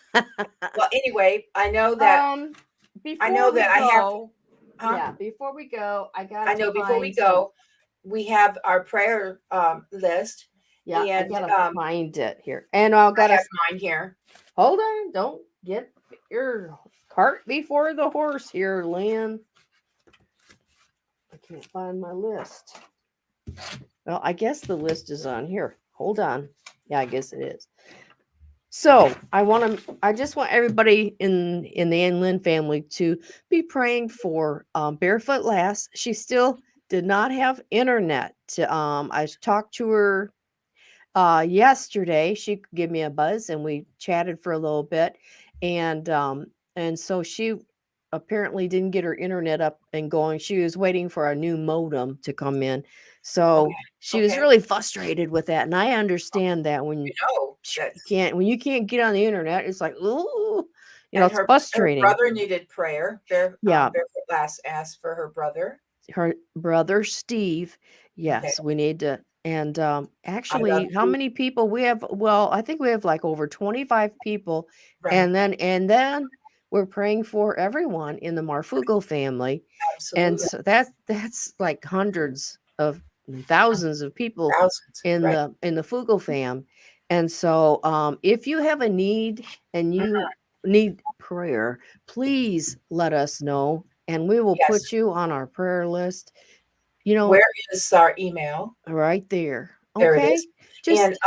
anyway, I know that. Before we go, we have our prayer list.
Yeah,
and,
I gotta find it here, and I have
mine here.
Hold on, don't get your cart before the horse here, Lynn. I can't find my list. Well, I guess the list is on here. Hold on. Yeah, I guess it is. So I just want everybody in the Ann Lynn family to be praying for Barefoot Lass. She still did not have internet. I talked to her yesterday. She gave me a buzz and we chatted for a little bit, and so she apparently didn't get her internet up and going. She was waiting for a new modem to come in. So she was really frustrated with that. And I understand that when you can't get on the internet, it's like, ooh, it's frustrating.
Her brother needed prayer. Barefoot Lass asked for her brother.
Her brother, Steve. Yes, we need to. And actually, how many people we have? Well, I think we have like over 25 people. Right. And then we're praying for everyone in the Marfugo family.
Absolutely.
And so that's like hundreds of thousands of people in the Fugo fam. And so if you have a need and you need prayer, please let us know and we will put you on our prayer list.
Where is our email?
Right there.
There it is. And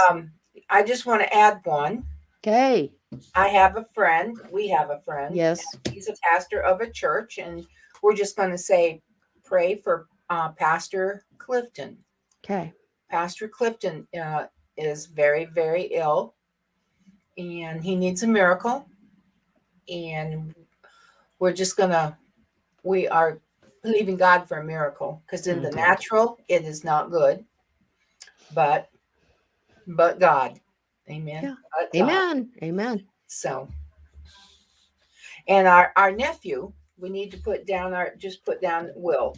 I just want to add one.
Okay.
I have a friend. We have a friend.
Yes.
He's a pastor of a church, and we're just going to pray for Pastor Clifton.
Okay. Pastor
Clifton is very, very ill, and he needs a miracle. And we are believing God for a miracle, because in the natural it is not good, but God, amen.
Yeah. Amen.
So, and our nephew, we need to put down Will.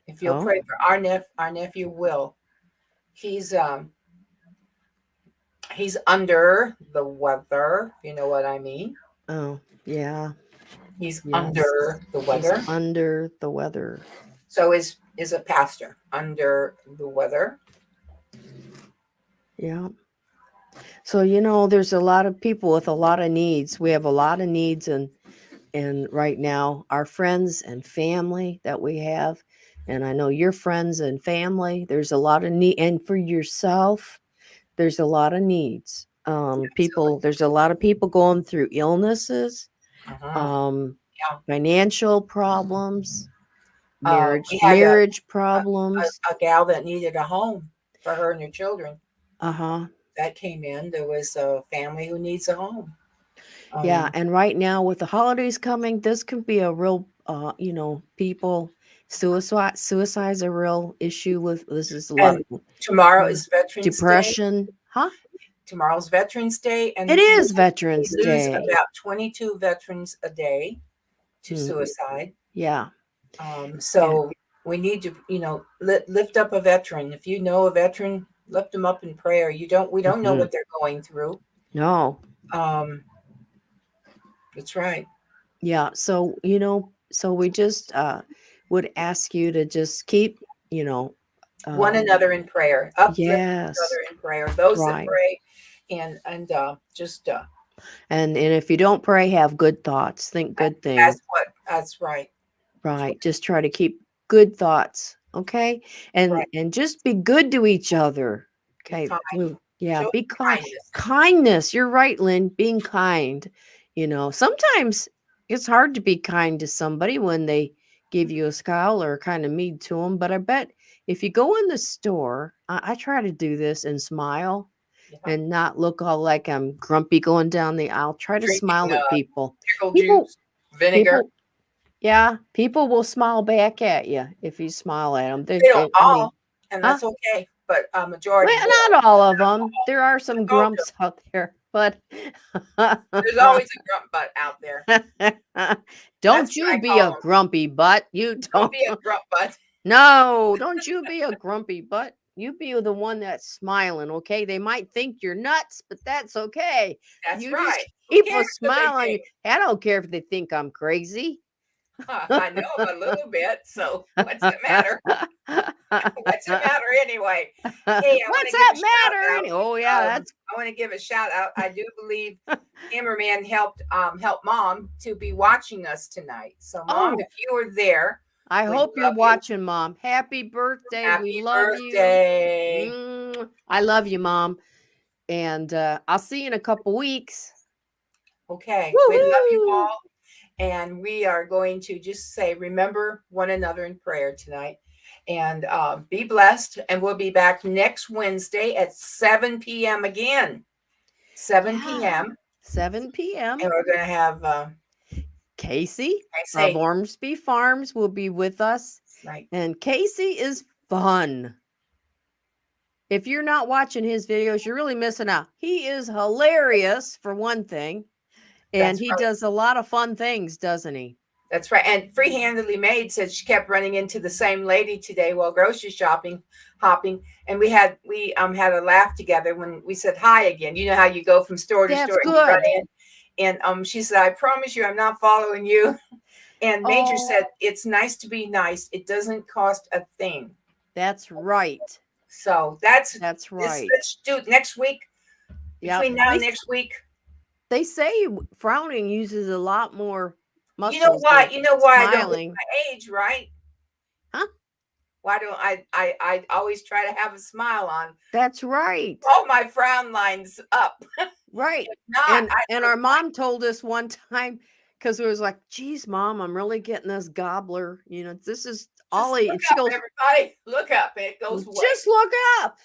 If you'll pray for our nephew Will, he's under the weather. You know what I mean?
Oh. Yeah.
He's under the weather.
He's under the weather.
So is a pastor under the weather?
Yeah. So there's a lot of people with a lot of needs. We have a lot of needs and right now our friends and family that we have, and I know your friends and family, there's a lot of need, and for yourself, there's a lot of needs. There's a lot of people going through illnesses. Financial problems, marriage problems.
A gal that needed a home for her and her children. That came in. There was a family who needs a home.
And right now with the holidays coming, this can be a real, people Suicide's a real issue with this is a lot
And tomorrow is Veterans Day.
depression. Huh?
Tomorrow's Veterans Day, and
It is Veterans
we lose
Day.
about 22 veterans a day to
Hmm.
suicide.
Yeah.
So we need to, lift up a veteran. If you know a veteran, lift them up in prayer. We don't know what they're going through.
No.
That's right.
Yeah. So, so we just would ask you to just keep,
One another in prayer. Uplift each
yes.
other in prayer. Those that
Right.
pray and just
And if you don't pray, have good thoughts. Think good things.
that's right.
Right. Just try to keep good thoughts. Okay. And
Right.
and just be good to each other. Okay.
kind.
Yeah.
Show
Be kind.
kindness.
Kindness. You're right, Lynn. Being kind. Sometimes it's hard to be kind to somebody when they give you a scowl or kind of mean to them. But I bet if you go in the store, I try to do this and smile.
Yeah.
And not look all like I'm grumpy going down the aisle. Try to
Drinking,
smile at people.
Pickle
People,
juice, vinegar.
People will smile back at you if you smile at them.
They don't all, and that's okay. But majority.
Well, not all of them. There are some grumps out there, but
there's always a grump butt out there.
Don't you be a grumpy butt. You
don't be a grump butt.
No, don't you be a grumpy butt. You be the one that's smiling, okay? They might think you're nuts, but that's okay.
That's right.
Just keep a smile on you. I don't care if they think I'm crazy.
I know a little bit, so what's the matter? What's the matter anyway? Hey,
what's that matter? Oh yeah,
I want to give a shout out. I do believe Cameraman helped Mom to be watching us tonight. So Mom, if you were there,
I hope you're watching, Mom. Happy birthday. We love you. I love you, Mom. And I'll see you in a couple weeks.
Okay. We love you all. And we are going to just say, remember one another in prayer tonight. And be blessed. And we'll be back next Wednesday at 7 p.m. again. 7 p.m.
7 p.m.
And we're going to have...
Casey of Ormsby Farms will be with us.
Right.
And Casey is fun. If you're not watching his videos, you're really missing out. He is hilarious, for one thing. And he does a lot of fun things, doesn't he?
That's right. And Free-Handedly Made said she kept running into the same lady today while grocery hopping. And we had a laugh together when we said hi again. You know how you go from store to store and you run in. And she said, I promise you, I'm not following you. And Major said, it's nice to be nice. It doesn't cost a thing.
That's right.
So that's
right.
Let's do it next week. Between now and next week.
They say frowning uses a lot more muscles.
You know why? I don't look my age, right?
Huh?
Why don't I always try to have a smile on?
That's right.
All my frown lines up.
Right. And our mom told us one time, because it was like, geez, Mom, I'm really getting this gobbler. This is Ollie. And she goes,
everybody, look up. It goes away.
Just look up.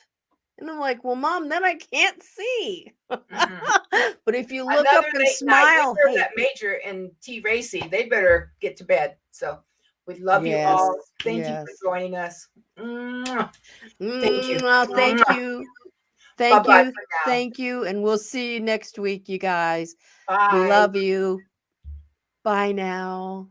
And I'm like, well, Mom, then I can't see. Mm-hmm. But if you look up and smile.
That Major and T. Racy, they better get to bed. So we love you all. Thank you for joining us. Thank you.
Thank you. Thank you. Thank you. And we'll see you next week, you guys.
Bye.
We love you. Bye now.